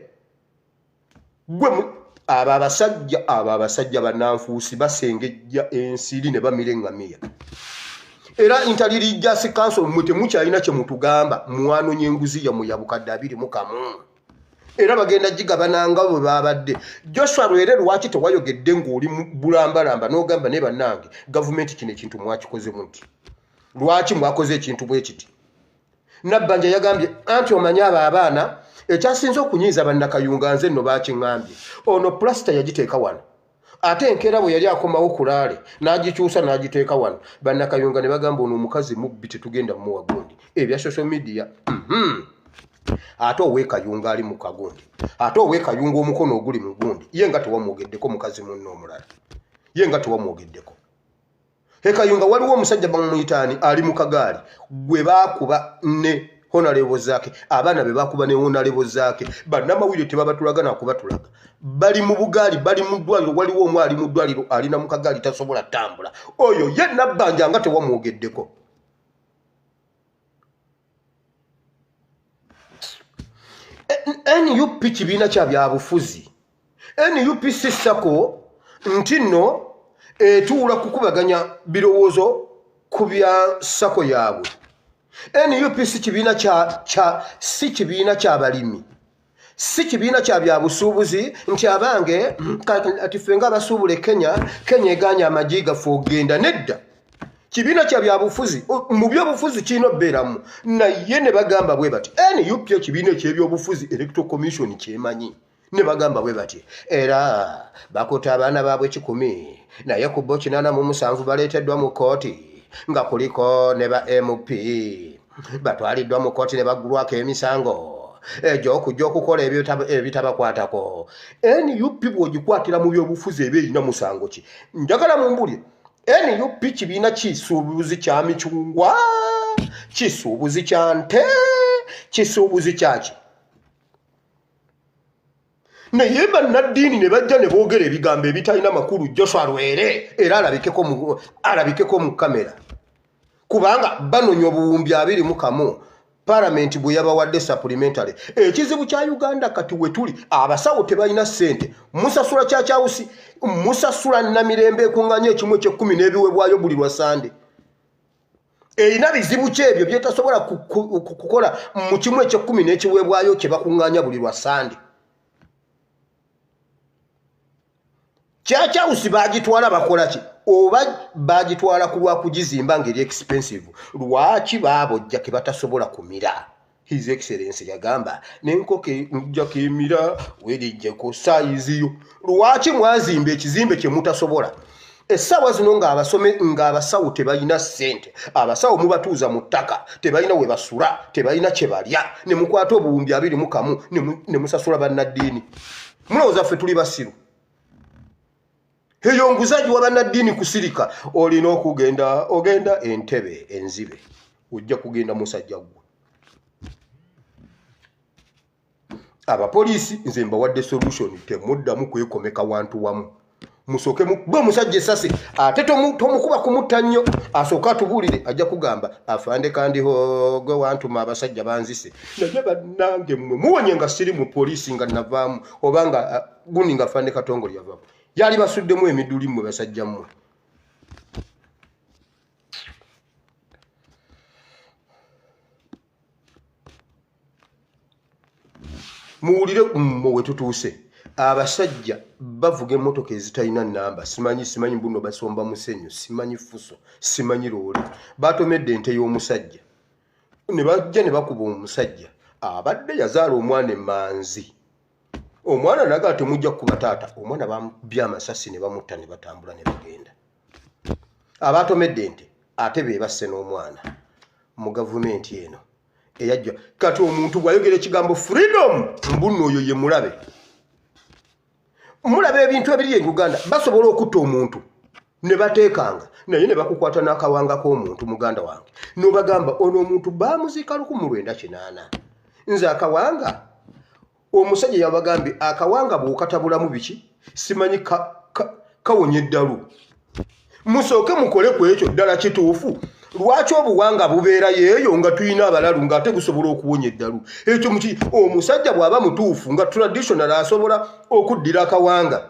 gwe abo abasajja bannanfuusi basengejja ensiri ne bamira eŋŋamiya era Inter-Religious Council mwe temukyalina kye mutugamba mwanonye enguzi yammwe ya bukadde 21 era bagenda gigabananga bwe babadde Joshua Lwere lwaki tewayogedde ng'oli bulambalamba n'ogamba ne bannange gavumenti kino ekintu mwakikozemu nti lwaki mwakoze ekintu bwe kiti Nabbanja yagambye anti omanyi abaana ekyasinze okunyiiza bannakayunga nze nno bakiŋŋambye ono plasita yagiteeka wano ate enkeera bwe yali akomawo kulaale n'agikyusa n'agiteeka wano bannakayunga ne bagamba ono omukazi mubbi tetugenda mumuwa gundi ebya social media ate ow'ekayunga ali mu kagundi ate ow'ekayunga omukono oguli mu gundi ye nga tewamwogeddeko mukazi munno omulala ye nga tewamwogeddeko ekayunga waliwo omusajja bamuyitaani ali mu kagaali gwe baakuba ne honalebo zaake abaana be bakuba ne honalebo zaake bannamawulire tebabatulaga nakubatulaga bali mu bugaali bali mu ddwaliro waliwo omu ali mu ddwaliro alina mu kagaali tasobola ttambula oyo ye Nabbanja nga tewamwogeddeko NUP kibiina kya byabufuzi NUP sissako nti nno etuula kukubaganya birowoozo ku bya ssako yaabwe NUP si kibiina kya balimi si kibiina kya byabusuubuzi nti abange ati ffe nga abasuubula Kenya eganya amagi gaffe ogenda nedda kibiina kya byabufuzi mu byobufuzi kirina obbeeramu naye ne bagamba bwe bati NUP ekibiina eky'ebyobufuzi Electoral Commission kyemanyi ne bagamba bwe bati era bakuta abaana baabwe 10 naye ku bo 87 baleeteddwa mu kooti nga kuliko ne ba MP batwaliddwa mu kooti ne baggulwako emisango Ejja okukola ebitabakwatako. NUP bw'ogikwatira mu byobufuzi eba erina musango ki? Njagala mumbulire. NUP kibiina kisuubuzi kya micungwa, kisuubuzi kya nte, kisuubuzi kyaki. Naye bannaddiini ne bajja ne boogera ebigambo ebitalina makulu Joshua Lwere era alabikeko mu kamera. Kubanga banonya obuwumbi 21 Parliament bwe yabawadde supplementary. Ekizibu kya Uganda kati we tuli abasawo tebalina ssente. Musasula Kyawusi, musasula Namirembe ekunganya ekimu eky'ekkumi n'ebiweebwayo buli lwa Sande. Erina bizibu kyebyo byetasobola kukola mu kimu eky'ekkumi n'ekiweebwayo kye bakunganya buli lwa Sande. Kyawusi bagitwala bakola ki? Oba bagitwala kulwa kugizimba ngeri expensive. Lwaki babojja ke batasobola kumira? His Excellency yagamba nenkoke njja kemira werijje ko size. Lwaki mwazimba ekizimbe kye mutasobola? Essaawa zino ng'abasawo tebalina ssente. Abasawo mubatuuza mu ttaka, tebalina we basula, tebalina kye balya, ne mukwata obuwumbi 21 ne musasula bannaddiini. Mulowooza ffe tuli basiru? Eyo nguzaji wa bannaddiini kusirika. Olina ogenda Entebbe enzibe. Ojja kugenda musajja gwe. Abapoliisi nze mbawadde solution temuddamu kwekomeka wantu wamu. Musoke gwe musajja essasi ate tomukuba kumutta nnyo. Asooka atubuulire ajja kugamba afande kandiho gwe wantuma abasajja banzise. Naye bannange mmwe muwonye nga siri mu poliisi nga navaamu obanga gundi nga afande Katongole yavaamu. Yali basuddemu emiduli mmwe basajja mmwe. Muwulire mmwe we tutuuse. Abasajja bavuga emmotoka ezitalina nnamba. Simanyi mbuno basomba musenyu, simanyi fuso, simanyi loole. Batomedde ente y'omusajja. Ne bajja ne bakuba omusajja. Abadde yazaala omwana emanzi. Omwana naga temujja kuba taata. Omwana bamubya amasasi ne bamutta ne batambula ne bagenda. Abatomedde ente ate be basse n'omwana mu gavumenti eno eyajja. Kati omuntu bw'ayogera ekigambo freedom mbuno oyo ye mulabe. Mulabe ebintu ebiri e Uganda basobola okutta omuntu ne bateekanga naye ne bakukwata n'akawanga k'omuntu muganda wange. N'obagamba ono omuntu baamuziika 1998. Nze akawanga omusajja yabagambye akawanga bw'okatabulamu biki simanyi kawonya eddalu. Musooke mukole ku ekyo ddala kituufu. Lwaki obuwanga bubeera yeeyo nga tulina abalalu ng'ate busobola okuwonya eddalu? Ekyo muki omusajja bw'aba mutuufu nga traditional asobola okuddira akawanga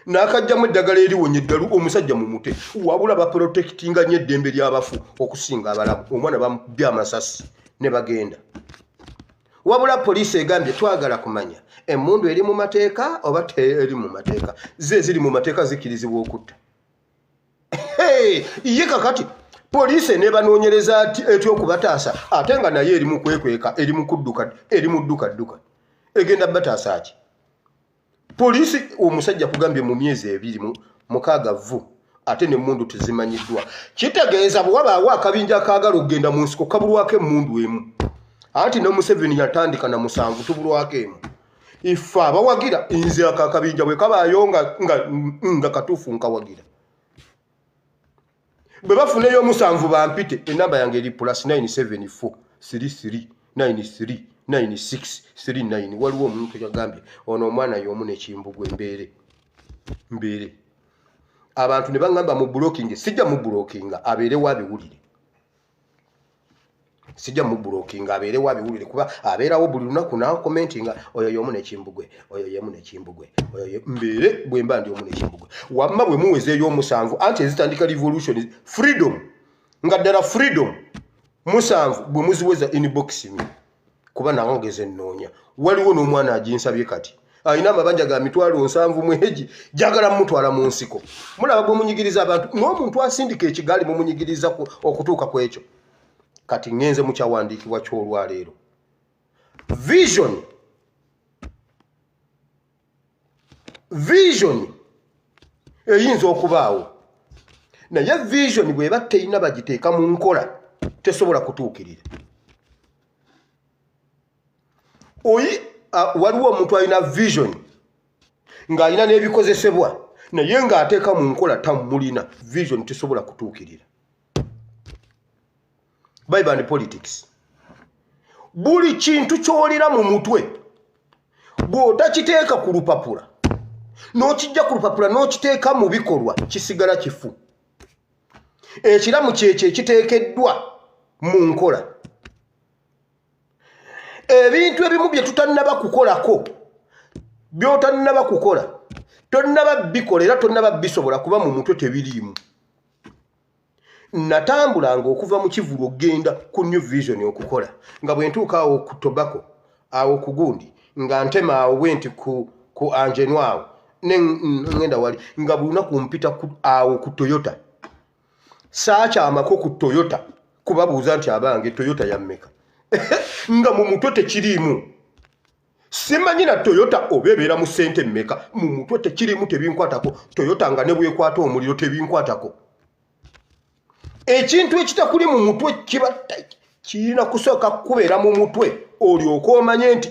n'akajjamu eddagala eriwonya eddalu omusajja mumute. Wabula baprotectinga nnyo eddembe ly'abafu okusinga abalamu. Omwana bamubya amasasi ne bagenda. Wabula poliisi egambye twagala kumanya emmundu eri mu mateeka oba teri mu mateeka. Ze ziri mu mateeka zikkirizibwa okutta. Ye kakati poliisi nebanoonyereza ekyokubataasa ate nga naye eri mu kwekweka, eri mu kudduka, eri mu ddukadduka. Egenda bataasa ki? Poliisi omusajja kugambye mu myezi 26 ate n'emmundu tezimanyiddwa. Kitegeeza bwe wabaawo akabinja akaagala okugenda mu nsiko kabulwako emmundu emu. Anti ne Museveni yatandika na 7 tubulwako emu. Ife abawagira nze akakabinja bwe kabaayo nga katuufu nkawagira. Bwe bafuneyo 7 bampite enamba yange eri +974 33 93 96 39. Waliwo omuntu yagambye ono omwana y'omu n'ekimbugwe mbeere. Abantu ne bangamba mu blocking, sijja mu blocking abeere wabiwulire. Sijja mu blocking abeere wabiwulire kuba abeerawo buli lunaku na commentinga oyo y'omu n'ekimbugwe, oyo y'omu n'ekimbugwe, oyo mbeere bwe mba ndi omu n'ekimbugwe. Wamma bwe muweze ey'omusanvu anti ezitandika revolution freedom nga ddala freedom 7 bwe muziweza inbox me kuba nawongeze nnoonya. Waliwo n'omwana aginsabye kati alina amabanja ga 7,000 mweji jagala mutwala mu nsiko. Mulaba bwe munyigiriza abantu n'omuntu asindika ekigaali mu munyigiriza okutuuka ku ekyo. Kati ngenze mu kyawandiikibwa ky'olwaleero. Vision eyinza okubaawo naye vision bw'eba teyina bagiteeka mu nkola tesobola kutuukirira. waliwo omuntu alina vision ng'alina n'ebikozesebwa naye ng'ateeka mu nkola tamulina vision tesobola kutuukirira. Bible and politics. Buli kintu ky'olira mu mutwe bw'otakiteeka ku lupapula n'okijja ku lupapula n'okiteeka mu bikolwa kisigala kifu. Ekiramu kyekyo ekiteekeddwa mu nkola. Ebintu ebimu bye tutannaba kukolako by'otannaba kukola tonnaba bikola era tonnaba bisobola kuba mu mutwe tebiriimu. Natambulanga okuva mu Kivulo ogenda ku New Vision okukola nga bwe ntuuka awo ku Tobacco awo ku gundi nga ntema awo bwenti ku Angenwa awo ngenda wali nga buli lunaku mpita awo ku Toyota saakyamako ku Toyota kubabuuza nti abange Toyota yammeka nga mu mutwe tekiriimu. Simanyi na Toyota obebeera mu ssente mmeka mu mutwe tekiriimu tebinkwatako. Toyota nga ne bwekwata omuliro tebinkwatako. Ekintu ekitakuli mu mutwe kirina kusooka kubeera mu mutwe olyoka omanye nti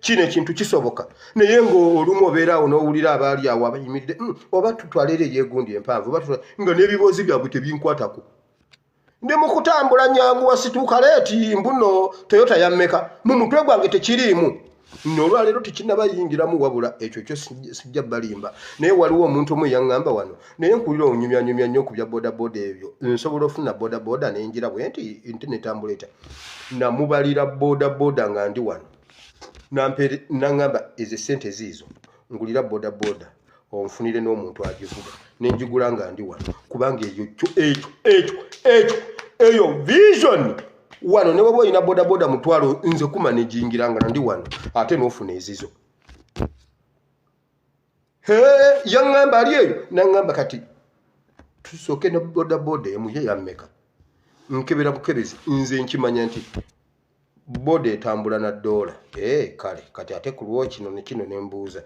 kino ekintu kisoboka. Naye ng'olumu obeeraawo n'owulira abaali awo abayimiridde oba tutwalere yegundi empanvu nga n'ebiboozi byabwe tebinkwatako. Ndi mu kutambula nyanguwa situuka leeti mbuno Toyota yammeka mu mutwe gwange tekiriimu. N'olwaleero tekinnabayingiramu wabula ekyo kyo sijja balimba. Naye waliwo omuntu omu yaŋŋamba wano naye nkulira onyumyanyumya nnyo ku bya bodaboda ebyo. Nsobola ofuna bodaboda n'enjira bwe nti internet ambuleta namubalira bodaboda nga ndi wano naŋŋamba ezo ssente ziizo ngulira bodaboda onfunire n'omuntu agivuga n'enjigula nga ndi wano kubanga eyo vision wano ne bw'oba olina bodaboda mutwalo nze kumanejingiranga ndi wano ate n'ofuna ezizo. Yaŋŋamba ali eyo naŋŋamba kati tusooke ne bodaboda emuye yammeka nkebera bukebezi nze nkimanya nti boda etambula na $. Kale kati ate ku lwo kino ne kino ne mbuuza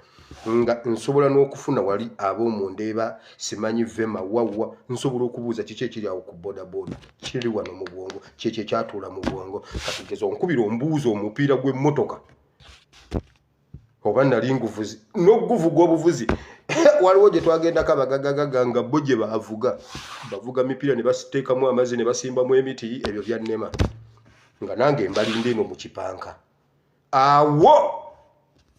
nga nsobola n'okufuna wali ab'omundeeba simanyi vema wawa nsobola okubuuza kiki ekiri awo ku bodaboda kiri wano mu bwongo kyekyo ekyatuula mu bwongo katugeza onkubira ombuuza omupiira gw'emmotoka oba nali nguvuzi n'oguvuga obuvuzi. Waliwo gye twagendako abagagagaga nga bo gye bavuga mipiira ne basiteekamu amazzi ne basimbamu emiti ebyo byannema nga nange mbalinde eno mu kipanka awo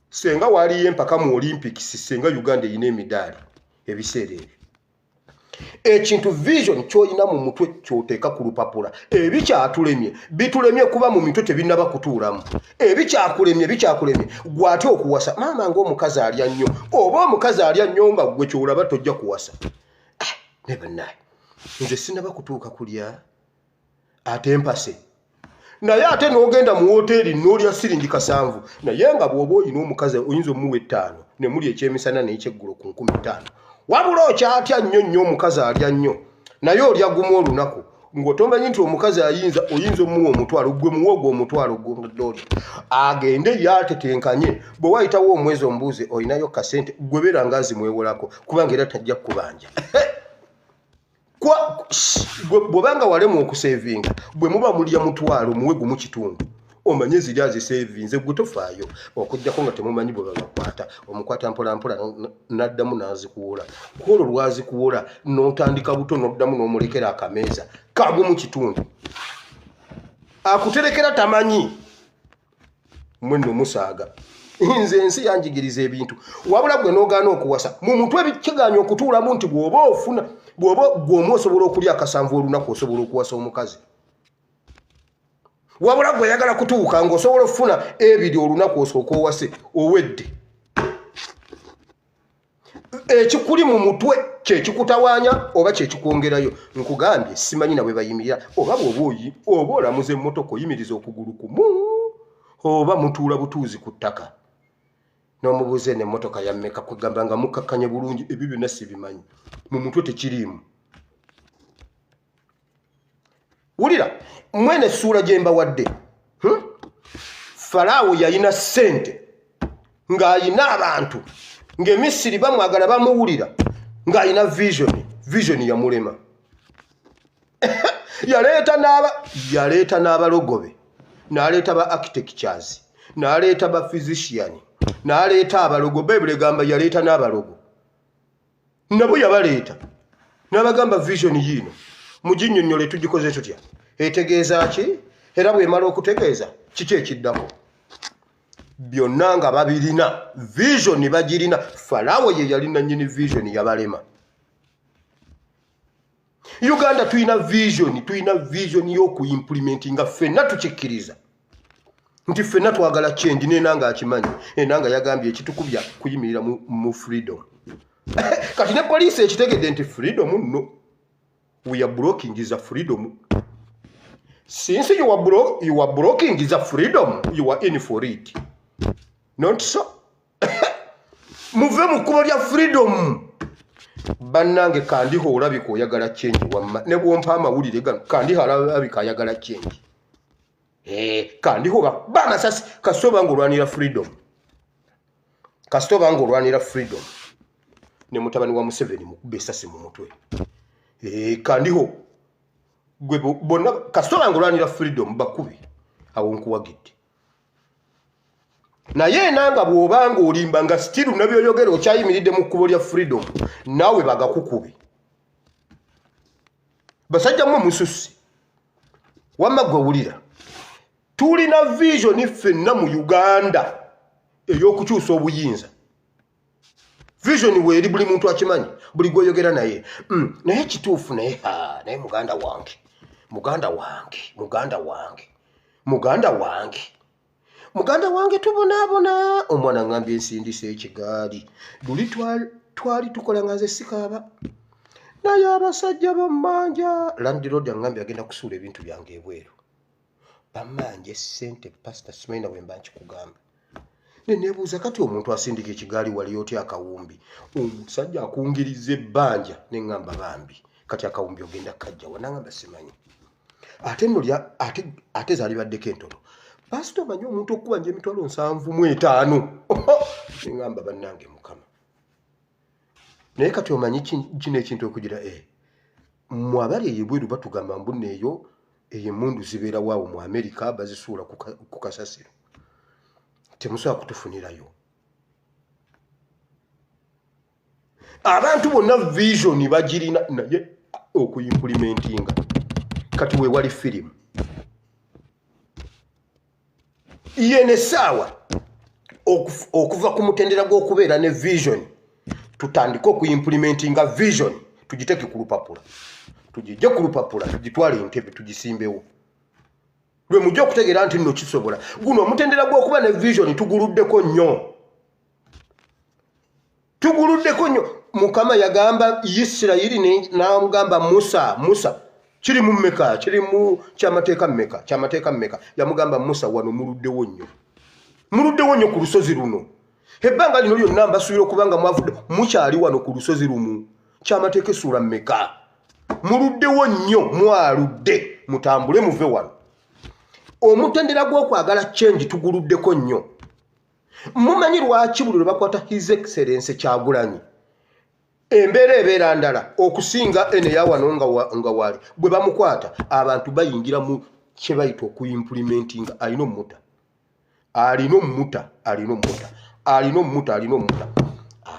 senga waliyo empaka mu Olympics senga Uganda eyina emidaali ebiseera ebyo. Ekintu vision ky'olina mu mutwe ky'oteeka ku lupapula ebikyatulemye bitulemye kuba mu mitwe tebinnaba kutuulamu. Ebikyakulemye gwate okuwasa maama ng'omukazi alya nnyo oba omukazi alya nnyo nga gwe kyolaba tojja kuwasa. Ne bannaye nze sinnaba kutuuka kulya ate mpase naye ate n'ogenda mu woteeri n'olya siringi 7 naye nga bw'oba olina omukazi oyinza omuwa 5 ne muli ekyemisana n'ekyeggulo ku 15 wabula okyatya nnyo omukazi alya nnyo naye olya gumu olunaku ng'otomanyi nti omukazi oyinza omuwa omutwalo gwe muwogo omutwalo gw'oli agende yatetenkanye bwe wayitawo omwezi ombuuze olinayo kasente gwe beera nga azimwewolako kubanga era tajja kubanja. Bw'obanga walemu okusevinga bwe muba mulya mutwalo muwe gumu kitundu omanye ziri azisevinze gwe tofaayo okujjako nga temumanyi bwe babakwata omukwata mpolampola n'addamu n'azikuwola kwolwo lwazikuwola n'otandika buto n'oddamu n'omulekera akameeza kagwe mu kitundu akuterekera tamanyi mwe nno musaaga. Nze ensi yanjigiriza ebintu wabula gwe n'ogaana okuwasa mu mutwe ebikiganya okutuulamu nti bw'oba ofuna bw'oba gw'omu osobola okulya akasanvu olunaku osobola okuwasa omukazi wabula gwe yagala kutuuka ng'osobola okufuna 2 olunaku osooka owase owedde. Ekikuli mu mutwe kyekikutawaanya oba kyekikwongerayo. Nkugambye simanyi nawe bayimirira oba bw'oba olamuza emmotoka oyimiriza okugulu kumu oba mutuula butuuzi ku ttaka n'omubuuza n'emmotoka yammeka kwegamba nga mukkakkanye bulungi ebyo byonna sibimanyi mu mutwe tekiriimu. Wulira mwene essuula gye mbawadde Falaawo yalina ssente ng'ayina abantu ng'Emisiri bamwagala bamuwulira ng'ayina vision yamulema. yaleeta n'abalogobe n'aleeta ba architectures n'aleeta ba physician n'aleeta abalogo Bible egamba yaleeta n'abalogo nabo yabaleeta n'abagamba vision yino muginnyonnyole tugikoze tutya etegeeza ki era bw'emala okutegeeza kiki ekiddako byonna nga babirina vision bagirina Farawo ye yalina nnyini vision yabalema Uganda tuyina vision y'okuyimplimentinga ffenna tukikkiriza nti ffenna twagala change n'enanga akimanyi enanga yagambye ekitukubya kuyimirira mu freedom kati ne police ekitegedde nti freedom no we are blocking is a freedom since you are blocking is a freedom you are in for it not so muve mu kkubo lya freedom bannange kandiho olabika oyagala change wamma ne bwompa amawulire gano kandiho alabika ayagala change kandiho bamasasi kasoba ng'olwanira freedom ne mutabani wa Museveni mukube esasi mu mutwe kandiho gwe bonna kasoba ng'olwanira freedom bakubi awo nkuwagidde naye nanga bw'obanga olimba nga still nabyoyogera okyayimiridde mu kkubo lya freedom naawe bagakukubi basajja mmwe mususi wamma gwe wulira tulina vision ffenna mu Uganda ey'okukyusa obuyinza vision weeri buli muntu akimanyi buli gwoyogera naye naye kituufu naye muganda wange tubonaabona omwana ngambye ensindisa ekigaali luli twali tukola nga nze sikaaba naye abasajja bammanja landiroodi angambye agenda kusuula ebintu byange ebweru bamanje ssente pasita simaina bwe mba nkikugamba neneebuuza kati omuntu asindika ekigaali wali otya akawumbi omusajja akungiriza ebbanja neŋŋamba bambi kati akawumbi ogenda kajja wanangamba simanyi ate nno ate zaali baddeko entono pasita omanyi omuntu okubanja emitwalo 75 neŋŋamba bannange mukama naye kati omanyi kino ekintu okugira mmwe abali eyebweru batugamba mbunne eyo emmundu zibeera waawo mu Amerika bazisuula ku kasasiro temusobola kutufunirayo abantu bonna vision bagirina naye okuyimplimentinga kati weewali firimu yene saawa okuva ku mutendera gw'okubeera ne vision tutandike okuyimplimentinga vision tugiteeke ku lupapula tugijje ku lupapula tugitwale entebe tugisimbewo lwe mujja okutegeera nti nno kisobola guno omutendera gw'okuba ne vision tuguluddeko nnyo mukama yagamba Isirayiri n'amugamba Musa kiri mu mmeka kiri mu kyamateeka mmeka yamugamba Musa wano muluddewo nnyo ku lusozi luno ebbanga lino lyonna mbasuubira okubanga mwavudde mukyali wano ku lusozi lumu kyamateeka essuula mmeka muluddewo nnyo mwaludde mutambule muve wano omutendera gw'okwagala change tuguluddeko nnyo mumanyi lwaki buli lwe bakwata His Excellency Kyagulanyi embeera ebeera ndala okusinga ene ya wano nga wali bwe bamukwata abantu bayingira mu kye bayita okuyimplimentinga alina omuta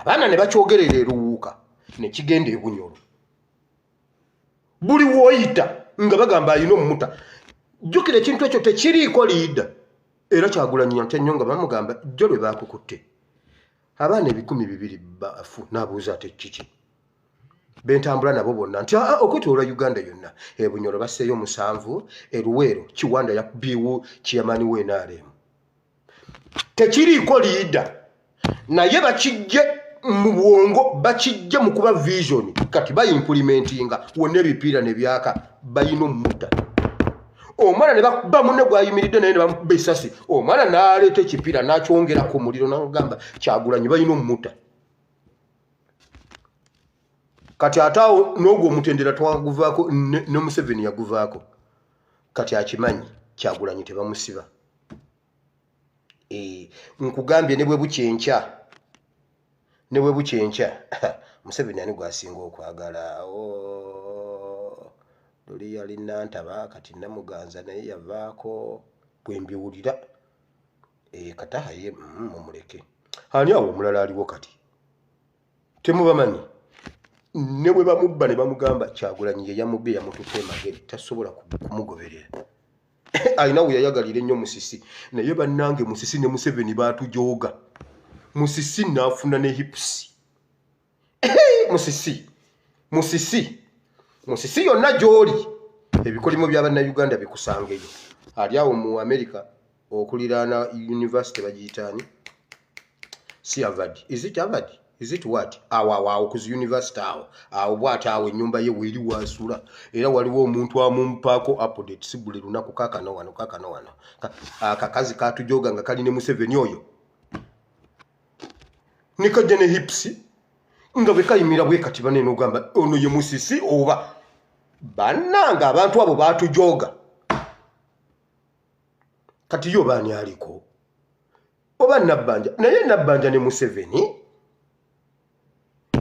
abaana ne bakyogerera eruwuuka ne kigenda ebunyolo buli woyita nga bagamba alina omuta jjukira ekintu ekyo tekiriiko liida era Kyagulanyi nte nnyo nga bamugamba jjo lwe baakukutte abaana 200 bafu n'abuuza ate kiki bentambula nabo bonna nti okwetoolwa Uganda yonna ebunyolo basseeyo 7 eruweero Kiwanda yakubbiiwo kiyamani w'NRM tekiriiko liida naye bakijje mu bwongo bakijje mu kuba vision kati bayimplimentinga wonna ebipiira ne byaka bayina omuta omwana ne bakuba munne gwayimiridde naye ne bamukuba essasi omwana n'aleeta ekipiira n'akyongera ku muliro n'agamba Kyagulanyi bayina omuta kati ataawo n'ogwo omutendera twaguvaako ne Museveni yaguvaako kati akimanyi Kyagulanyi tebamusiba nkugambye ne bwe bukyenkya Museveni ani gwasinga okwagala luli yalina ntaba kati namuganza naye yavaako bwe mbiwulira kataha ye mumuleke ani awo omulala aliwo kati temubamanyi ne bwe bamubba ne bamugamba Kyagulanyi ye yamubbe yamututte emagere tasobola kumugoberera alina we yayagalira ennyo Musisi naye bannange Musisi ne Museveni baatujooga Musisi n'afuna ne hipusi Musisi yonna gy'oli ebikolimo bya bannayuganda bikusangeyo ali awo mu America okuliraana university bagiyitaani si Harvard is it Harvard is it what awo ku university awo bw'ate awo ennyumba ye weeri waasula era waliwo omuntu amumpaako update si buli lunaku kaakano wano akakazi kaatujooga nga kali ne Museveni oyo ne kajja ne hipusi nga bwe kayimira bwe kati banene ogamba ono ye Musisi oba bannanga abantu abo baatujooga kati yo baani aliko oba Nabbanja naye Nabbanja ne Museveni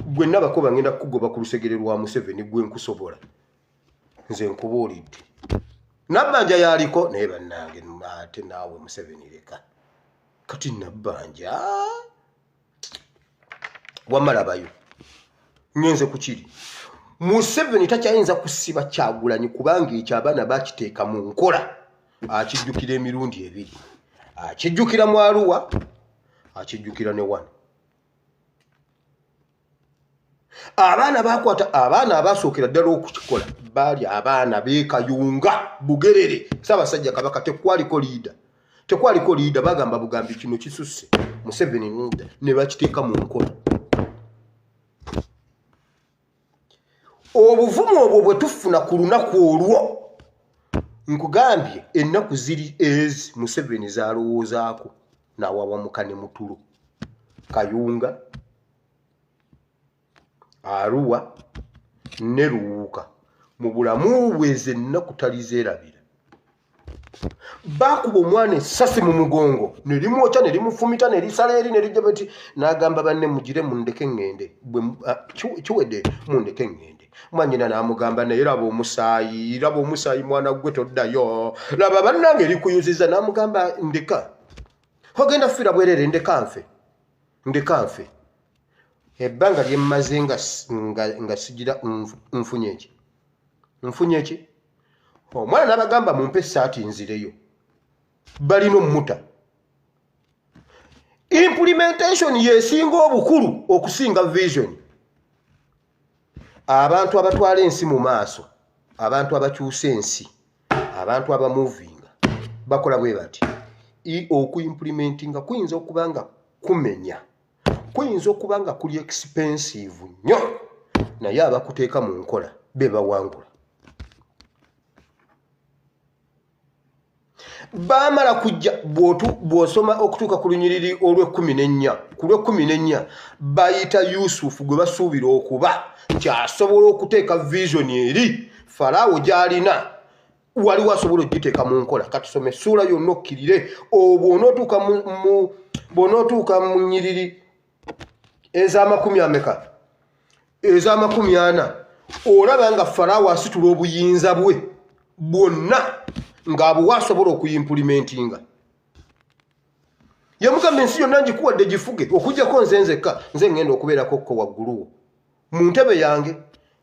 gwe nabakoba ngenda kugoba ku lusegere lwa Museveni gwe nkusobola nze nkubuulidde Nabbanja yaliko naye bannange ate naawe Museveni leka kati Nabbanja wamalabayo ngenze ku kiri Museveni takyayinza kusiba Kyagulanyi kubanga ekyo abaana bakiteeka mu nkola akijjukira emirundi ebiri akijjukira mu Arua akijjukira ne wano abaana bakwata abaana abasookera ddala okukikola baali abaana beekayunga Bugerere Ssaabasajja Kabaka tekwaliko liida bagamba bugambi kino kisusse Museveni ne bakiteeka mu nkola obuvumu obwo bwe tufuna ku lunaku olwo nkugambye ennaku ziri ezi Museveni zaalowoozaako n'awawamuka ne Mutulo Kayunga Arua ne Luwuuka mu bulamu bweze ennaku talizeerabira baakuba omwana essasi mu mugongo ne limwokya ne limufumita ne lisala eri ne lijja bati n'agamba banne mugire mundeke ŋŋende kiwedde mundeke ŋŋende mwanyina n'amugamba naye laba omusaayi mwana gwe toddayo laba bannange likuyuziza n'amugamba ndeka ogenda fira bwerere ndeka nfe ebbanga lye mmaze nga sigira nfunye ki omwana n'abagamba mumpe essaati nzireyo balina ommuta implementation yesinga obukulu okusinga vision abantu abatwala ensi mu maaso abantu abakyusa ensi abantu abamuvinga bakola bwe bati okuimplementinga kuyinza okuba nga kumenya kuyinza okuba nga kuli expensive nnyo naye abakuteeka mu nkola be bawangula baamala kujja bw'osoma okutuuka ku lunyiriri olw'14 ku lw'14 bayita Yusufu gwe basuubira okuba nti asobola okuteeka vision eri Faraawo gy'alina waliwo asobola okugiteeka mu nkola katusome essuula yonna okkirire bw'onootuuka mu nnyiriri ez'amakumi40 olaba nga Faraawo asitula obuyinza bwe bwonna ng'abuwa asobola okuyimplementinga yamugamba ensi yonna ngikuwadde gifuge okuggyako nze nzekka nze ngenda okubeerako kko wagguluwo mu ntebe yange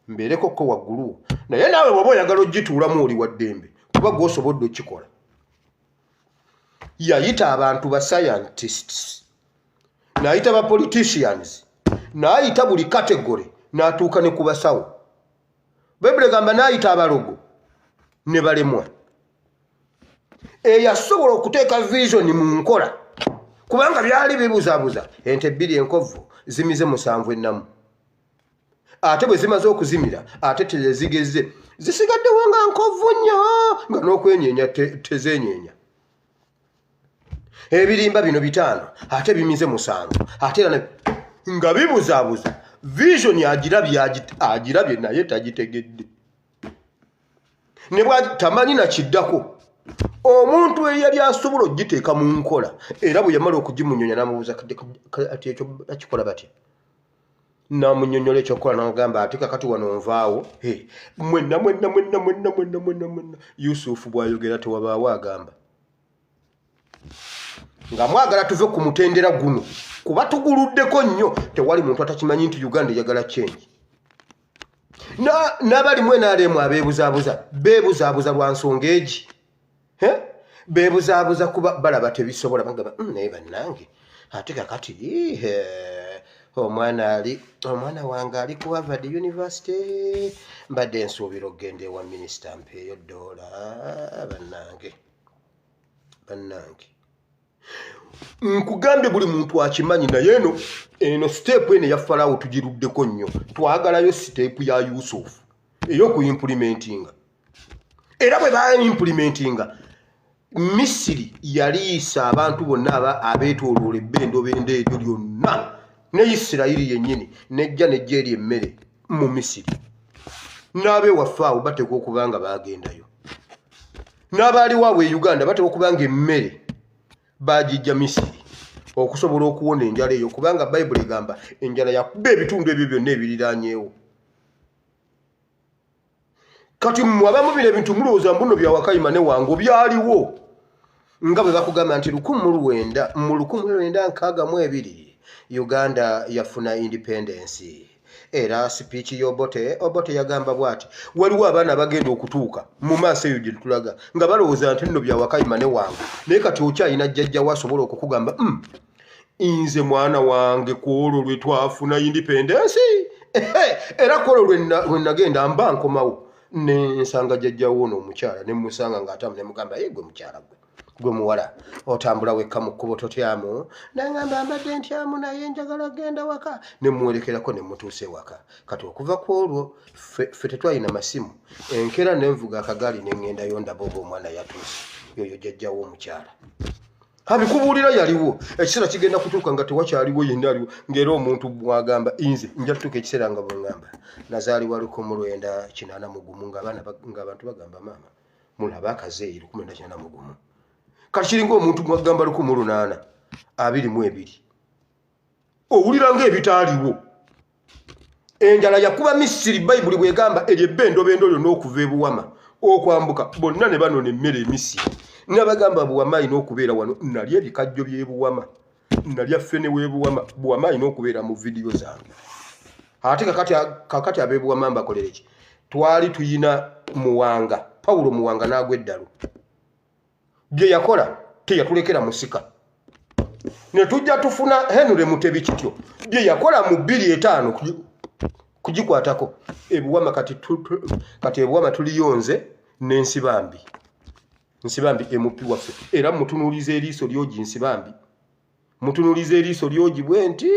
mbeereko kko wagguluwo naye naawe bw'oba oyagala ogituulamu oli wa ddembe kuba gw'osobodde okikola yayita abantu ba scientists n'ayita ba politicians n'ayita buli category n'atuuka ne ku basawo Bayibuli egamba n'ayita abalogo ne balemwa eyasobola okuteeka vision mu nkola kubanga byali bibuzaabuza ente 2 enkovu zimize 7 ennamu ate bwe zimaze okuzimira ate tezigeze zisigaddewo nga nkovu nnyo nga n'okwenyeenya tezeenyeenya ebirimba bino 5 ate bimize 7 ate era nga bibuzaabuza vision agirabye naye tagitegedde ne bwatamanyi nakiddako omuntu eyali asobola okugiteeka mu nkola era bwe yamala okugimunyonya n'amubuuza ati ekyo bakikola batya n'amunyonnyola ekyokukola n'amugamba ate kakati wano nvaawo mwenna Yusufu bw'ayogera tewabaawo agamba nga mwagala tuve ku mutendera guno kuba tuguluddeko nnyo tewali muntu atakimanyi nti Uganda eyagala change n'abali mwenaalemu beebuzaabuza lwa nsonga egi beebuzaabuza kuba balaba tebisobola bagamba naye bannange ate kakati omwana wange ali ku Harvard University mbadde nsuubira okugenda ewa minisita mpeeyo $. Bannange nkugambye buli muntu akimanyi naye eno step eno ya Farawo tugiruddeko nnyo twagalayo step ya Yusuf ey'okuimplementinga era bwe baimplementinga Misiri yaliisa abantu bonna abeetooloola ebbendobendo eryo lyonna ne Isirayiri yennyini nejja nejja eri emmere mu Misiri n'abewaffe awo bateekwa okuba nga baagendayo n'abaaliwo awo e Uganda bateekwa okuba nga emmere baagijja Misiri okusobola okuwona enjala eyo kubanga Bayibuli egamba enjala yakuba ebitundu ebyo byonna ebiriraanyeewo. Kati abamu bino ebintu mulowooza mbuno bya Wakayima ne Wango byaliwo nga bwe bakugamba nti 1962 Uganda yafuna independence era speech y'Obote yagamba bwati waliwo abaana bagenda okutuuka mu maaso eyo gye tulaga nga balowooza nti nno bya Wakayima ne Wango naye kati okyayina jjajja wasobola okukugamba nze mwana wange ku olwo lwe twafuna independence era ku olwo lwe nagenda mba nkomawo ne nsanga jjajjawo n'omukyala ne musanga ng'atamu ne mugamba gwe mukyala gwe muwala otambula wekka mu kkubo totyamu nangamba mbadde ntyamu naye njagala genda waka ne muwerekerako ne mutuuse waka kati okuva ku olwo ffe tetwalina masimu enkera nenvuga akagaali ne ŋŋendayo ndaba oba omwana yatuuse yoyo jjajjawo omukyala abikubuulira yaliwo ekiseera kigenda kutuuka nga tewakyaliwo yenna aliwo ng'era omuntu bwagamba nze nja tutuuka ekiseera nga bweŋŋamba nazaalibwa 1981 ng'abantu bagamba maama mulaba akazeeyi 1981 kati kiringa omuntu mwagamba 1822 owulira ng'ebitaaliwo enjala yakuba Misiri Bayibuli bwegamba eryo ebbendobendo lyonna okuva ebuwama okwambuka bonna ne banona emmere Misiri n'abagamba buwama alina okubeera wano nalya ebikajjo by'ebuwama nalya ffene w'ebuwama buwama alina okubeera mu vidiyo zange ate kakati ab'ebuwama mbakolere ki twali tuyina Muwanga Pawulo Muwanga n'agwa eddalo bye yakola teyatulekera musika ne tujja tufuna Henry Mutebi kityo bye yakola mu 25 kugikwatako ebuwama kati ebuwama tuliyonze n'ensibambi emupi waffe era mutunuuliza eriiso lyogi nsibambi mutunuuliza eriiso lyogi bwe nti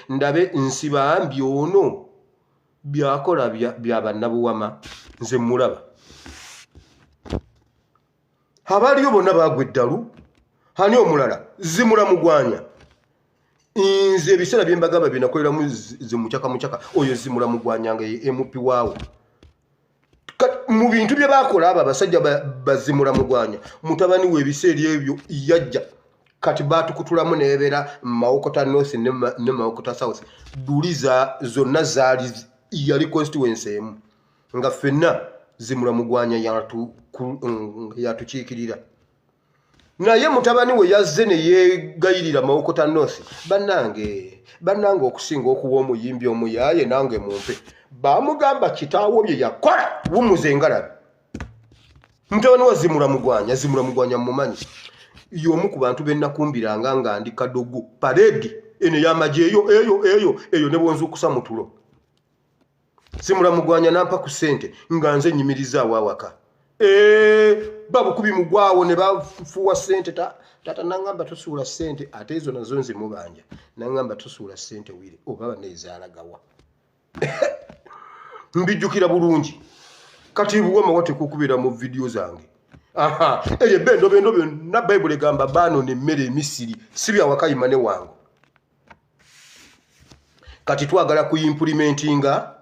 ndabe nsibambi ono byakola bya bannabuwama nze mulaba abaliyo bonna bagwa eddalu hani omulala zimula mugwanya nze ebiseera bye mbagamba bye nakoleramu zimukyaka oyo zimula mugwanya nga emupi waawo mu bintu bye bakola abo abasajja bazimula mugwanya mutabani we ebiseera ebyo yajja kati batukutulamu nebeera Mawokota North ne Mawokota South duliza zonna zaali yali constituency emu nga ffenna zimula mugwanya yatukiikirira naye mutabani we yazze ne yeegayirira Mawokota North bannange okusinga okuwa omuyimbi omuyaaye nange mumpe bamugamba kitaawo bye yakola bumuze ngalabi mutabani wa zimula mugwanya mumanyi y'omu ku bantu bennakumbiranga nga ndi kadogo parade eno y'amagye eyo ne bonzukusa mutulo zimula mugwanya nampa ku ssente nga nze nyimiriza awawaka babukubi mugwawo ne bafuwa ssente tata nangamba tosuula ssente ate ezo nazo nzimubanja nangamba tosuula ssente wire oba baneezaalagawa mbijjukira bulungi kati buwama wateeka okubeera mu vidiyo zange eryo ebbendobendo byonna Bayibuli egamba baanona emmere Emisiri si bya Wakayima ne Wango kati twagala kuimplementinga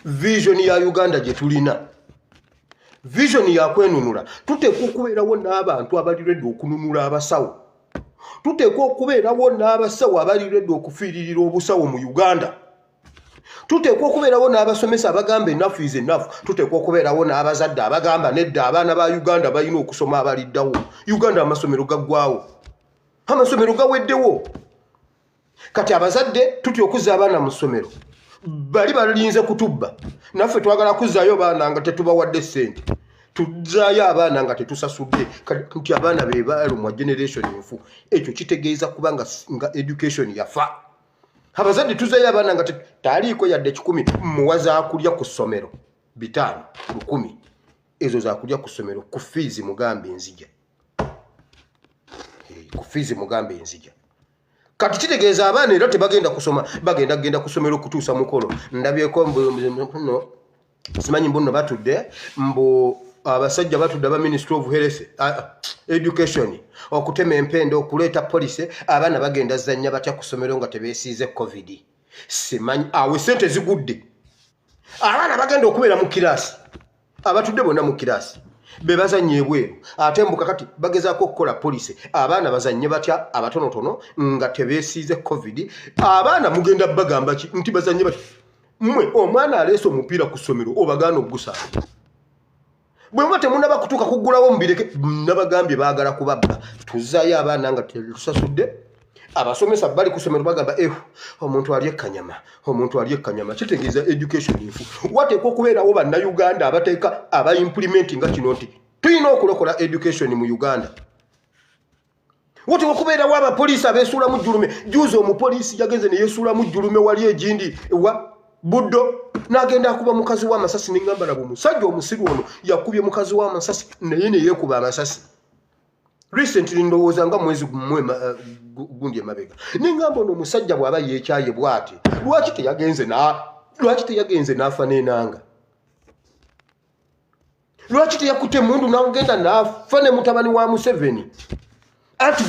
vision ya Uganda gye tulina vision ya kwenunula tuteekwa okubeerawo n'abantu abali ready okununula abasawo tuteekwa okubeerawo n'abasawo abali ready okufiiririra obusawo mu Uganda tuteekwa okubeerawo n'abasomesa abagamba enough is enough. Tuteekwa okubeerawo n'abazadde abagamba nedda abaana ba Uganda balina okusoma abaliddawo. Uganda amasomero gaggwawo, amasomero gaweddewo. Kati abazadde tutya okuzza abaana mu ssomero bali balinze kutubba, naffe twagala kuzzaayo baana nga tetubawadde ssente, tuzzaayo abaana nga tetusasudde. Kati abaana be balumwa generation enfu. Ekyo kitegeeza kubanga nga education yafa. Abazadde tuzzaayo abaana nga taliiko yadde 10 muwa zaakulya ku ssomero 5 10. Ezo zaakulya ku ssomero ku fees mugambe enzija, ku fees mugambe enzija. Kati kitegeeza abaana era tebagenda kusoma, bagenda kusomero kutuusa mukolo. Ndabyeko no simanyi mbuno batudde mbu abasajja batudde aba Ministry of Health Education okutema empendo okuleeta police. Abaana bagenda zanya batya kusomero nga tebeesiize covid. Simanyi awe sente zigudde. Abaana bagenda okubeera mu kirasi, abatudde bonna mu kirasi bebazanye ebweru. Ate mbuka kati bagezaako okukola police, abaana bazanye batya abatonotono nga tebeesiize covid. Abaana mugenda bagamba nti bazanye batya? Mmwe omwana aleese omupiira ku ssomero obagaana ogusaala. Bwe muba temunaba kutuuka kuggulawo mubireke. Nabagambye baagala kubabba. Tuzzaayo abaana nga tetusasudde. Abasomesa bali ku ssomero bagamba omuntu ali ekkanyama, omuntu ali ekkanyama. Kitegeeza education enfu. Wateekwa okubeerawo bannayuganda abateeka aba implementing nga kino nti tulina okulokola education mu Uganda. Wateekwa okubeerawo abapoliisi abeesuulamu jjulume. Juuzi omupoliisi yagenze ne yeesuulamu jjulume wali egindi ewa Buddo n'agenda akuba mukazi w'amasasi. N'engamba nabo omusajja omusiru ono yakubye mukazi w'amasasi naye ne yeekuba amasasi. Recently ndowooza nga mwezi gundi emabega. N'engamba ono omusajja bw'aba yeekyaye bw'ati lwaki teyagenze n'afa n'enanga? Lwaki teyakutte emundu n'agenda n'afa ne mutabani wa Museveni? Ati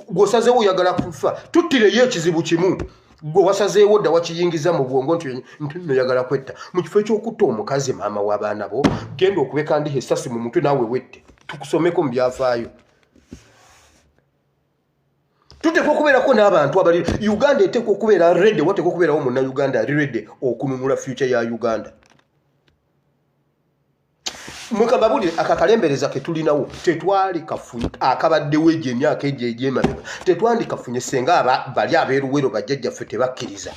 gw'osazeewo oyagala kufa, tuttireyo ekizibu kimu. Gwe wasazeewo dda wakiyingiza mu bwongo nti noyagala kwetta. Mu kifo eky'okutta omukazi maama w'abaana bo, genda okubeka ndiha essasi mu mutwe naawe wette. Tukusomeko mu byafaayo. Tuteekwa okubeerako n'abantu abali Uganda eteekwa okubeera ready. Wateekwa okubeerawo munnayuganda ali ready okununula future ya Uganda. Mwekababulire akakalembereza ke tulinawo tetwali kafunye akabaddewo egyo emyaka egyo egy'emabega. Tetwandi kafunye senga bali abeeruwero bajjajjaffe tebakkiriza.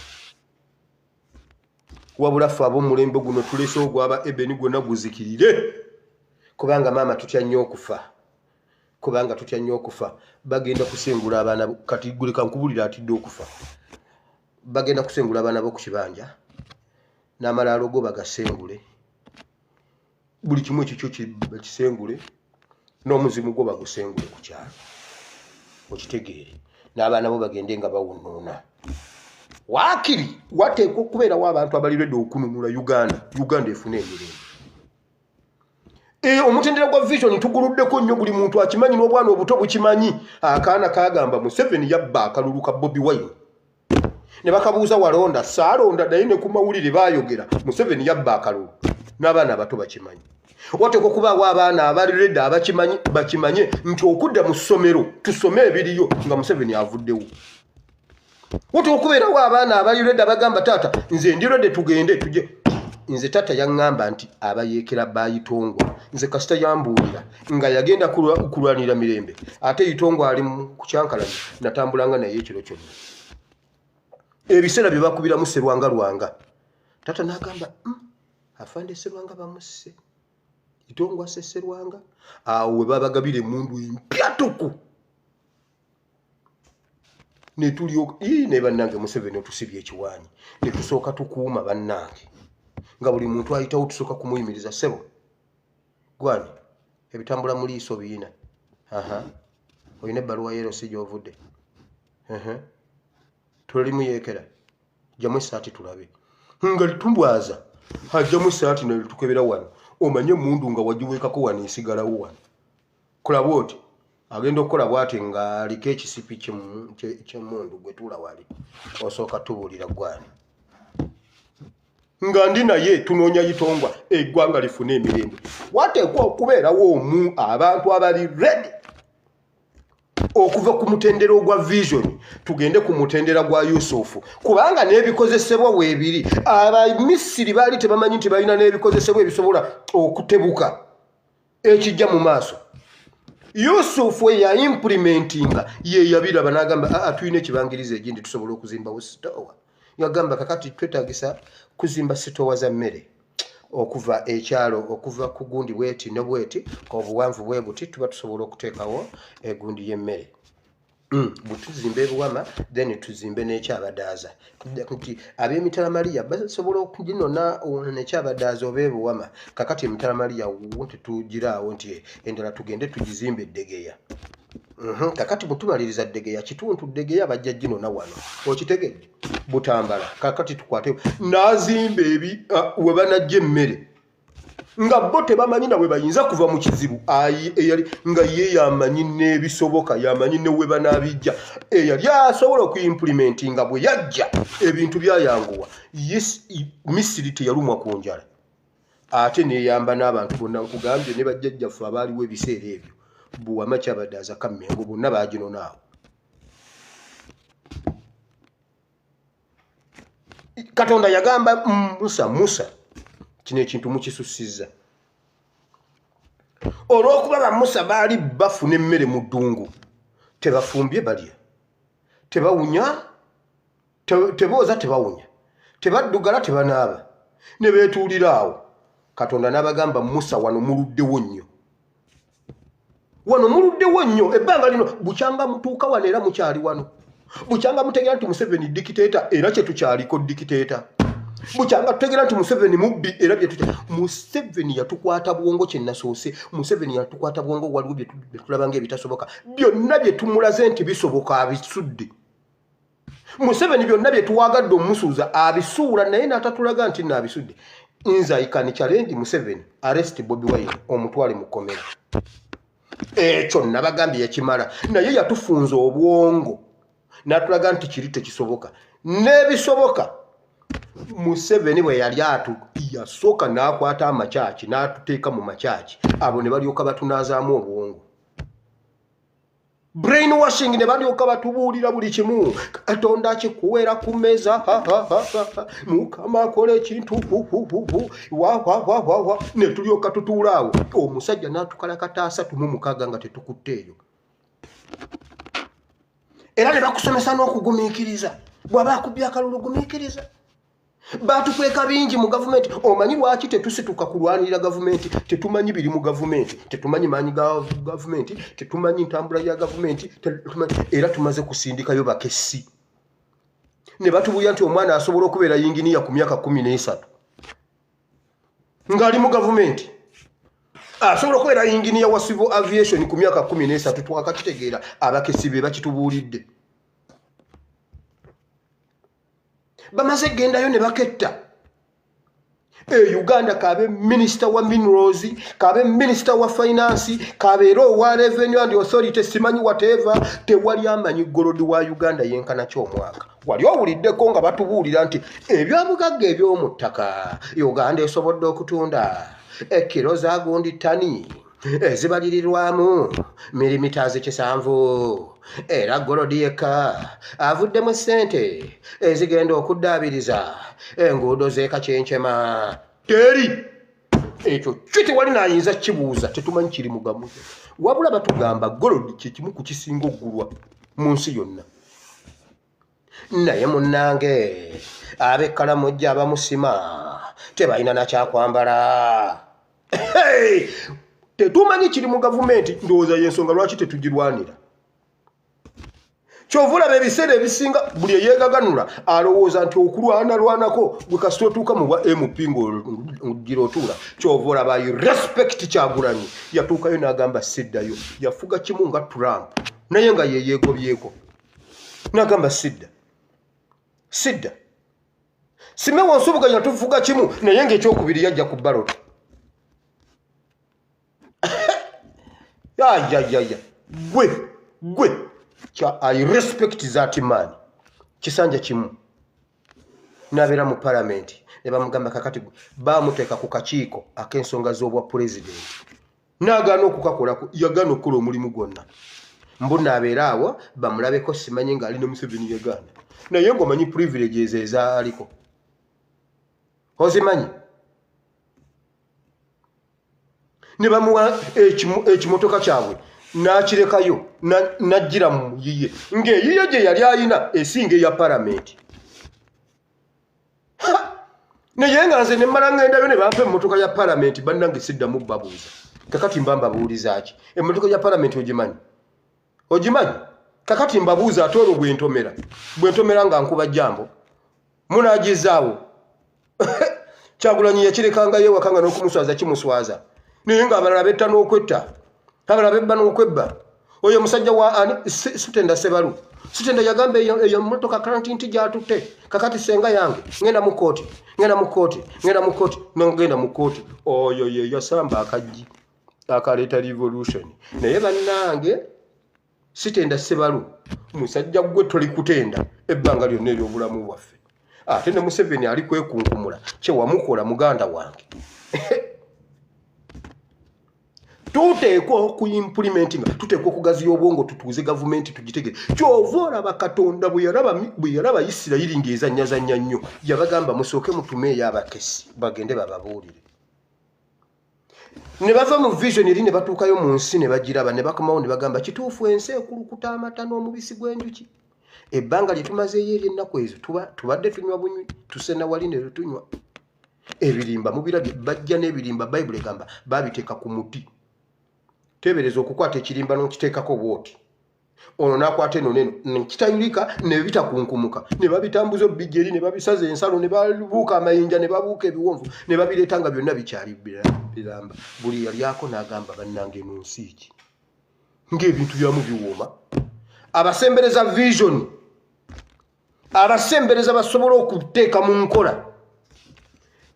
Wabula ffe ab'omulembe guno tulese ogwaba ebeni gwonna guzikirire. Kubanga maama tutya nnyo okufa. Bagenda kusengula abaana kati guleka nkubulira atidde okufa. Bagenda kusengula abaana bo ku kibanja n'amalaalo go bagasengule. Buli kimu ekyo bakisengule n'omuzimu gwo bagusengule ku kyalo okitegeere. N'abaana bo bagende nga bawunuuna. Waakiri wateekwa okubeerawo abantu abali ready okununula Uganda efune emirembe. Omutendera gwa vision tuguluddeko nnyo, buli muntu akimanyi n'obwana obuto bukimanyi. Akaana kagamba Museveni yabba akalulu ka Bobi Wine. Ne bakabuuza walonda, saalonda naye ne ku mawulire baayogera Museveni yabba akalulu. N'abaana abato bakimanyi. Wateekwa okubaawo abaana abali ready bakimanye nti okudda mu ssomero tusome ebiriyo nga Museveni avuddewo. Wateekwa okubeerawo abaana abali ready bagamba taata nze ndi ready tugende tujje. Nze tata yaŋŋamba nti abayeekera baayitongwa. Nze kasita yambuulira nga yagenda kulwanira mirembe. Ate Itongwa ali ku Kyankalanya natambulanga naye ekiro kyonna. Ebiseera bye bakubiramu Sserwanga. Tata n'agamba afande Sserwanga bamusse. Itongwa Sserwanga. Awo we babagabira emmundu empyatuku. Ne tulyoka ne bannange Museveni otusibye ekiwaanyi. Ne tusooka tukuuma bannange. Nga buli muntu ayitawo tusooka kumuyimiriza ssebo. Gwani ebitambula mu liiso biina. Olina ebbaluwa y'erosi gy'ovudde. Tulimu yeekera. Jjamu essaati tulabe. Nga litumbwaza. Hajjamu essaati ne tukebera wano. Omanye mundu nga wagiweekako wano esigalawo wano. Kulaba oti agenda okukola bw'ati nga aliko ekisipi ky'emmundu gwe tuula wali. Osooka tubuulira Gwani. Nga ndi naye tunoonya Itongwa eggwanga lifune emirembe. Wateekwa okubeerawo abantu abali ready okuva ku mutendero gwa Vision tugende ku mutendera gwa Yusufu kubanga n'ebikozesebwa weebiri Abamisiri baali tebamanyi nti balina n'ebikozesebwa ebisobola okutebuka ekijja mu maaso. Yusufu ya implementinga ye yabiraba n'agamba tuyina ekibangiriza egindi tusobola okuzimbawo sitowa. Yagamba kakati twetagisa kuzimba sitowa za mmere okuva ekyalo okuva ku gundi bweti ne bweti obuwanvu bwe buti tuba tusobola okuteekawo egundi y'emmere. Butuzimbe ebuwama then tuzimbe n'ekyabadaaza nti ab'emitala Maria basobola okuginona n'ekyabadaaza oba ebuwama kakati emitala Maria nti tugiraawo nti endala tugende tugizimbe Eddegeya. Kakati mutumaliriza Ddegeya kituntu Ddegeya bajja ginona wano okitegedde Butambala kakati tukwate nazimba ebi we banajja emmere nga bo tebamanyi nawe bayinza kuva mu kizibu eyali nga ye yamanyi n'ebisoboka yamanyi ne we banabijja eyali asobola okuimplementinga bwe yajja ebintu byayanguwa. Misiri teyalumwa ku njala ate neyamba n'abantu bonna nkugambye ne bajjajjaffe abaaliwo ebiseera ebyo Buwama Kyabadaaza Kammengo bonna baaginonaawo. Katonda yagamba Musa kino ekintu mukisussizza olw'okuba Musa baali bafuna emmere mu ddungu tebafumbye balya tebawunya tebooza tebawunya tebaddugala tebanaaba ne beetuulira awo. Katonda n'abagamba Musa wano muluddewo nnyo ebbanga lino bukyanga mutuuka wano era mukyali wano bukyanga mutegera nti Museveni dikiteeta era kye tukyaliko dikiteeta bukyanga tutegera nti Museveni mubbi era bye tutya. Museveni yatukwata bwongo kye nasoose Museveni yatukwata bwongo waliwo bye tulabanga ebitasoboka byonna bye tumulaze nti bisoboka abisudde. Museveni byonna bye tuwagadde omusuuza abisuula naye n'atatulaga nti naabisudde. Nze I can challenge Museveni arrest Bobi Wine omutwale mu kkomera. Ekyo nabagambye yakimala naye yatufunza obwongo n'atulaga nti kiri tekisoboka n'ebisoboka. Museveni bwe yali yasooka n'akwata amakyaki n'atuteeka mu makyaki abo ne balyoka batunaazaamu obwongo. Brainwashing ne balyoka batubuulira buli kimu Katonda akikuweera ku mmeeza Mukama akola ekintu ne tulyoka tutuula awo omusajja n'atukalakata 36 nga tetukutte eyo. Era ne bakusomesa n'okugumiikiriza bw'aba akubye akalulu gumiikiriza. Batukweka bingi mu gavumenti omanyi lwaki tetusituka kulwanirira gavumenti tetumanyi biri mu gavumenti tetumanyi maanyi ga gavumenti tetumanyi ntambula ya gavumenti era tumaze kusindikayo bakessi ne batubuulira nti omwana asobola okubeera yinginiya ku myaka 13 ng'ali mu gavumenti asobola okubeera yinginiya wa civil aviation ku myaka 13 twakakitegeera abakessi be bakitubuulidde. Bamaze gendayo ne baketta Uganda kabe minister wa minerals kabe minister wa finance kabeero wa revenue and authority simanyi whatever tewali amanyi golodi wa Uganda yenkana ky'omwaka. Wali owuliddeko nga batubuulira nti ebyobugagga eby'omu ttaka Uganda esobodde okutunda ekiro za gundi ttani ezibalirirwamu milimitazi 7 era golodi yekka avuddemu ssente ezigenda okuddaabiriza enguudo z'ekakyenkyema teri ekyo kiti wali naayinza kibuuza tetumanyi kiri mugamu wabula batugamba golodi kyekimu ku kisinga oggulwa mu nsi yonna naye munnange ab'ekkalamojja abamusima tebalina nakyakwambala tetumanyi kiri mu gavumenti ndowooza y'ensonga lwaki tetugirwanira. Kyovula ebiseera ebisinga buli eyeegaganula alowooza nti okulwanalwanako bwe kasita otuuka mu bwa MP ng'ogira otuula kyovula ba respect Kyagulanyi yatuukayo n'agamba siddayo yafuga kimu nga Trump naye nga yeyeegobyeko n'agamba sidda Simewa Nsubuga yatufuga kimu naye ng'ekyokubiri yajja ku ballot. Gwe I respect that man. Kisanja kimu n'abeera mu parliament ne bamugamba kakati bamuteeka ku kakiiko ak'ensonga z'obwa president n'agaana okukakolako yagaana okukola omulimu gwonna mbuna abeera awo bamulabeko simanyi ng'ali ne Museveni yaganda naye ng'omanyi privileges ezaaliko ozimanyi ne bamuwa ekimotoka kyabwe n'akirekayo n'ajjira mu yiye ng'eyiye gye yali ayina esinga eya palamenti naye nga nze ne mmala ŋŋendayo ne bampa emmotoka ya palamenti bannange siddamu babuuza kakati mba mbabuuliza ki emmotoka ya palamenti ogimanyi kakati mbabuuza ate olwo bwentomera nga nkuba jambo munaagizaawo Kyagulanyi yakirekangayo ewaka nga n'okumuswaza kimuswaza naye ng'abalala betta n'okwetta abalala bebba n'okwebba oyo omusajja wa Sitenda Sebalu Sitenda yagamba eyo mmotoka karantinti gyatutte kakati senga yange ngenda mu kooti oyo ye yasamba akajji akaleeta revolution naye bannange Sitenda Sebalu musajja gwe toli kutenda ebbanga lyonna ery'obulamu bwaffe ate ne Museveni ali kwekunkumula kye wamukola muganda wange tuteekwa okuimplementinga tuteekwa okugaziya obwongo tutuuze gavumenti tugitegere kyova olaba Katonda bwe yalaba Isirayiri ng'ezannyazannya nnyo yabagamba musooke mutumeeyo abakesi bagende bababuulire ne bava mu vision eri ne batuukayo mu nsi ne bagiraba ne bakomawo ne bagamba kituufu ensi ekulukuta amata n'omubisi gw'enjuki ebbanga lye tumazeeyo ery'ennaku ezo tubadde tunywa bunywi tusena wali ne tunywa ebirimba mubirabye bajja n'ebirimba Bayibuli egamba babiteeka ku muti tebereza okukwata ekirimba n'okiteekako bwoti ono n'akwata eno neno nekitayulika ne bitakunkumuka ne babitambuza bijjeri ne babisaza ensalo ne babuuka amayinja ne babuuka ebiwonvu ne babireeta nga byonna bikyali biramba buli yalyako n'agamba bannange eno nsi ki ng'ebintu byamu biwooma abasembereza vision abasembereza basobola okuteeka mu nkola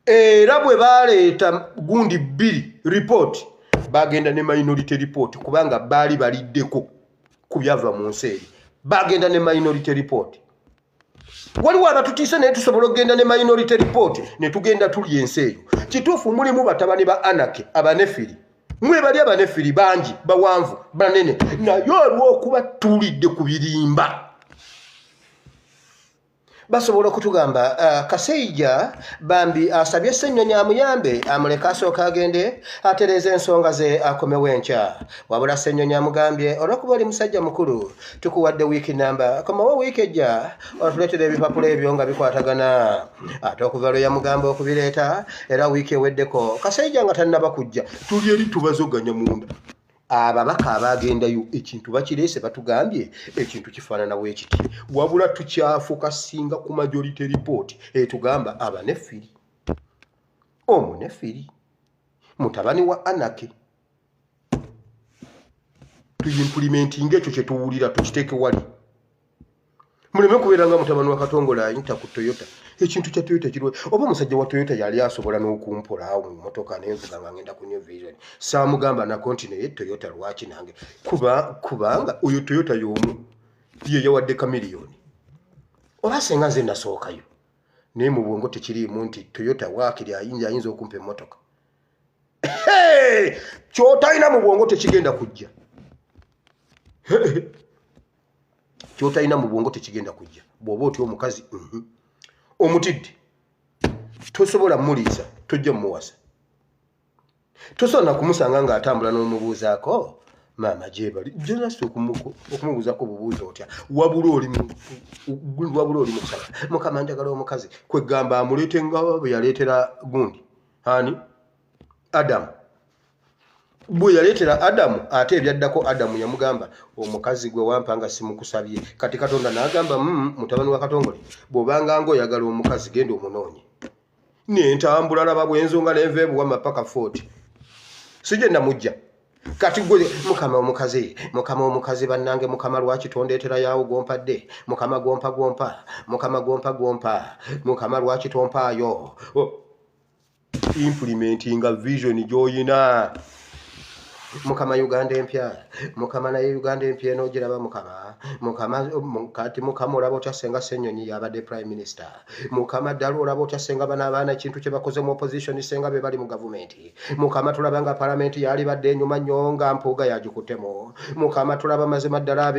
era bwe baleeta gundi 2 report bagenda ne minority report kubanga baali baliddeko ku byava mu nsi eri bagenda ne minority report waliwo abatutiisa naye tusobola okugenda ne minority report ne tugenda tuli ensi eyo kituufu mulimu batabani ba Anaki abanefiri mwe bali abanefiri bangi bawanvu banene naye olw'okuba tulidde ku birimba basobola okutugamba Kaseija bambi asabye Ssennyonyi amuyambe amuleka asooka agende atereeza ensonga ze akomewo enkya wabula Ssennyonyi amugambye olw'okuba oli musajja mukulu tukuwadde wiiki namba komawo wiiki ejja otuleetera ebipapula ebyo nga bikwatagana ate okuva lwe yamugamba okubireeta era wiiki eweddeko Kaseija nga tannaba kujja tuli eri tubazoganya munda ababaka abagendayo ekintu bakireese batugambye ekintu kifaanana bwekiti wabula tukyafuuka singa ku majority report etugamba abanefiri omunefiri mutabani wa Anaki tuyimplementinga ekyo kye tuwulira tukiteeke wali muleme kubeera nga mutabani wa Katongola ayita ku Toyota ekintu kya Toyota kirwe oba omusajja wa Toyota yali asobola n'okumpola awo mu motoka n'envuga nga ngenda ku New Vision saamugamba na kontine ye Toyota lwaki nange kubanga oyo Toyota y'omu ye yawadde kamiliyoni oba senga nze nasookayo naye mu bwongo tekiriimu nti Toyota waakiri ayinza okumpa emmotoka kyotalina mu bwongo tekigenda kujja kyotalina mu bwongo tekigenda kujja bw'oba otya omukazi omutidde tosobola muliisa tojja mumuwasa tosobola nakumusanga ng'atambula n'omubuuzaako maama gyebali jonasi okumubuuzako bubuuza otya wabula oli mukusala mukama njagala omukazi kwegamba amuleete nga bwe yaleetera gundi ani Adamu bwe yaleetera Adamu ate ebyaddako Adamu yamugamba omukazi gwe wampa nga simukusabye kati Katonda n'agamba mutabani wa Katongole bw'obanga ng'oyagala omukazi genda omunoonye n'entambula laba bw'enzonga n'enva ebuwama paka 40 sigenda mujja kati gwe mukama omukazi bannange mukama lwaki tondeetera yaawo gompadde mukama gompa mukama lwaki tompaayo implementinga vision gy'oyina mukama Uganda empya mukama naye Uganda empya no giraba mukama kati mukama olaba otyasenga Ssenyonyi yabadde prime minister mukama ddala olaba otyasenga abaana ekintu kye bakoze mu opposition senga be bali mu government mukama tulaba nga parliament yali badde enyuma nnyo nga mpuuga yagikutemo mukama tulaba mazima ddala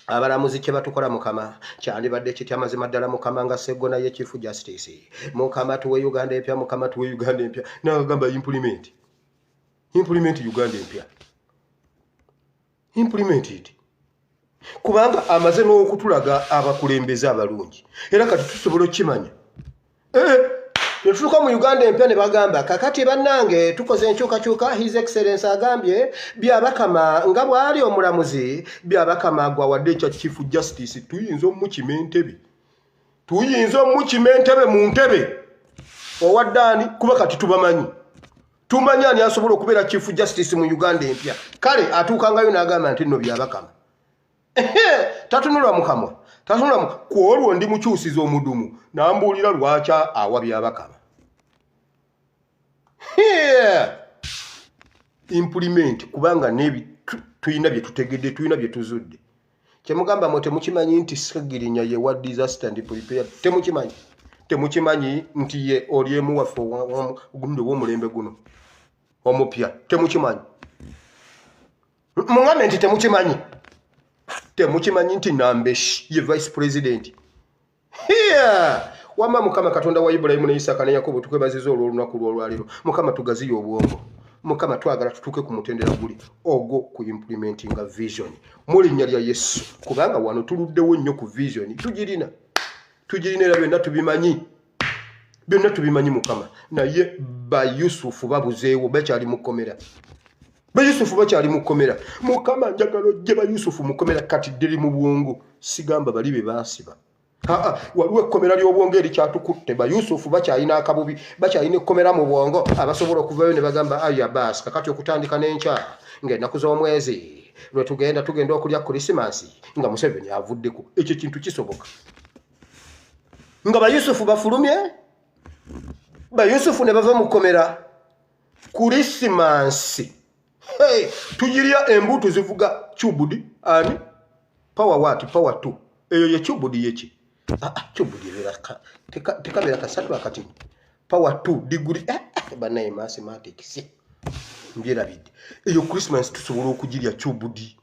abalamuzi kye batukola mukama kyali badde kitya mazima ddala mukama nga Sseggona ye chief justice mukama tuwe Uganda empya mukama tuwe Uganda empya n'agamba implement Uganda empya implement it kubanga amaze n'okutulaga abakulembeze abalungi era kati tusobola okimanya netutuuka mu Uganda empya ne bagamba kakati bannange tukoze enkyukakyuka his excellence agambye byabakama nga bwali omulamuzi byabakama gwawadde ekya chief justice tuyinza omukima entebe mu ntebe owaddaani kuba kati tubamanyi tumanya ani asobola okubeera chief justice mu Uganda empya kale atuukangayo n'agamba nti nno byabakama tatunula mukamwa tatunula ku olwo ndi mukyusiza omudumu n'ambuulira lwaki awa byabakama implement kubanga nebi tuyina bye tutegedde tuyina bye tuzudde kyemugamba mo temukimanyi nti Ssegirinya ye wa disaster and prepare temukimanyi nti ye oliemu waffe gundi w'omulembe guno omupya temukimanyi mungambe nti temukimanyi nti Nambeshi ye vice president wama mukama Katonda wa Ibrahimu ne Isaka ne Yakobo tukwebaziza olw'olunaku lw'olwaliro mukama tugaziye obwongo mukama twagala tutuuke ku mutendera guli ogwo ku implementinga vision mu linnya lya Yesu kubanga wano tuluddewo nnyo ku vision tugirina era byonna tubimanyi mukama naye Yusufu babuzeewo bakyali mukomera mukama njagala ojje Yusufu mukomera kati ddiri mu bwongo sigamba bali be baasiba waliwo ekkomera ly'obwongo erikyatukutte Yusufu bakyalina akabubi bakyalina ekkomera mu bwongo abasobola okuvayo ne bagamba aya basi kakati okutandika n'enkya ng'ennaku z'omwezi lwe tugenda okulya Krismasi nga Museveni avuddeko ekyo kintu kisoboka nga Yusufu bafulumye Yusufu ne bava mu kkomera Krismasi tujirya embuto zivuga chubudi ani power what power 2 eyo ye chubudi yeki chubudi veraka tekabera kasatu akati power 2 degree banaye mathematics mbyera bidi eyo Christmas tusobola okujirya chubudi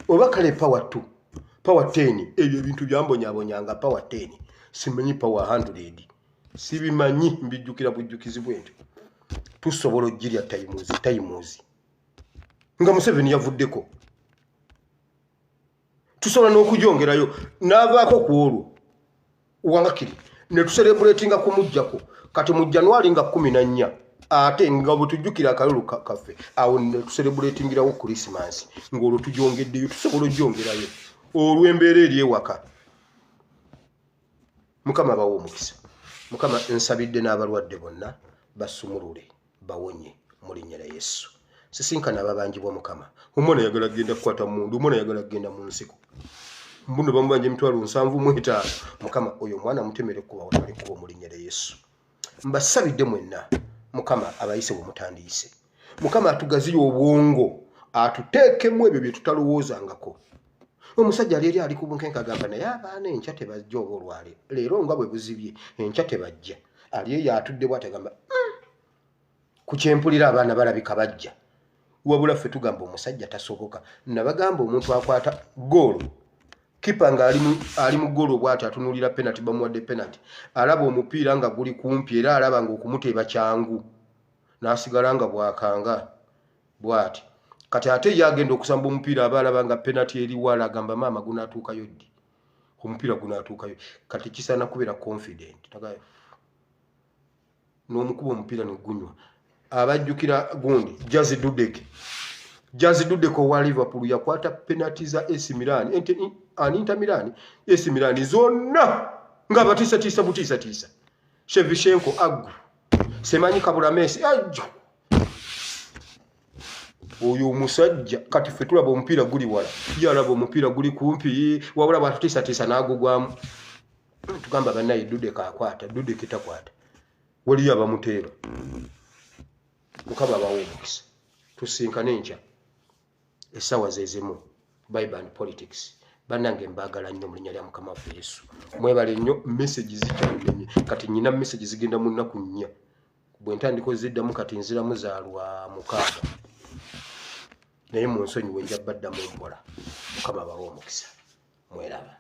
oba kale power 2 power 10 eyo ebintu byambonyabonyanga power 10 simanyi power 100 sibimanyi mbijjukira bujjukizi bwento tusobola ojirya tayimuzi nga Museveni yavuddeko tusobola n'okujongerayo n'avaako ku olwo wangakiri ne tucelebratinga kumujjako kati mu January nga 14 ate nga butujjukira akalulu kaffe awo ne tucelebratingirawo Christmas ng'olwo tujongeddeyo tusobola ojongerayo olw'embeera eri ewaka mukama bawo omukisa mukama nsabidde n'abalwadde bonna basumulule bawonye mu linnya lya Yesu sisinkana ababanjibwa mukama omwana yagala genda kukwata mundu omwana yagala genda mu nsiko mbuno bamubanje emitwalo 7 mukama oyo mwana mutemere kuba watali kuba mu linnya lya Yesu mbasabidde mwenna mukama abayise bwe mutandiyise mukama atugaziye obwongo atuteekemu ebyo bye tutalowoozangako omusajja ali ku bunkenke agamba naye abaana enkya tebajja oba olwale leero nga bwe buzibye enkya tebajja aliyo yatudde bw'atagamba ku kyempulira abaana balabika bajja wabula ffe tugamba omusajja tasoboka nabagamba omuntu akwata goolo kipa nga ali mu goolo bw'ati atunulira penalty bamuwadde penalty alaba omupiira nga guli kumpi era alaba nga okumuteeba kyangu n'asigala nga bwakanga bw'ati kati ate yagenda okusamba omupiira abalaba nga penalty eri wala agamba maama gunaatuukayo ddi omupiira gunaatuukayo kati kisaana kubeera confident tagayo n'omukuba omupiira negunywa abajjukira gundi Jazzy Dudeke wa Liverpool yakwata penalty za AC Milan Inter Milan AC Milan zonna nga batisa butisa Shevchenko agu semanyi kabula Messi ajjo oyo omusajja kati ffe tulaba omupiira guli wala yalaba omupiira guli kumpi wabula batisa n'agugwamu tugamba bannaye Dudeke akwata Dudeke takwata waliyo abamuteeba mukama bawo omukisa tusinkane enkya essaawa zezimu Bible and politics bannange mbagala nnyo mu linnya lya mukama waffe Yesu mwebale nnyo message zikyamenye kati nyina message zigenda mu nnaku nnya bwe ntandiko ziddamu kati nziramu zaalwa 6 naye mu nsonyi we njabaddamu mpola mukama bawo omukisa mweraba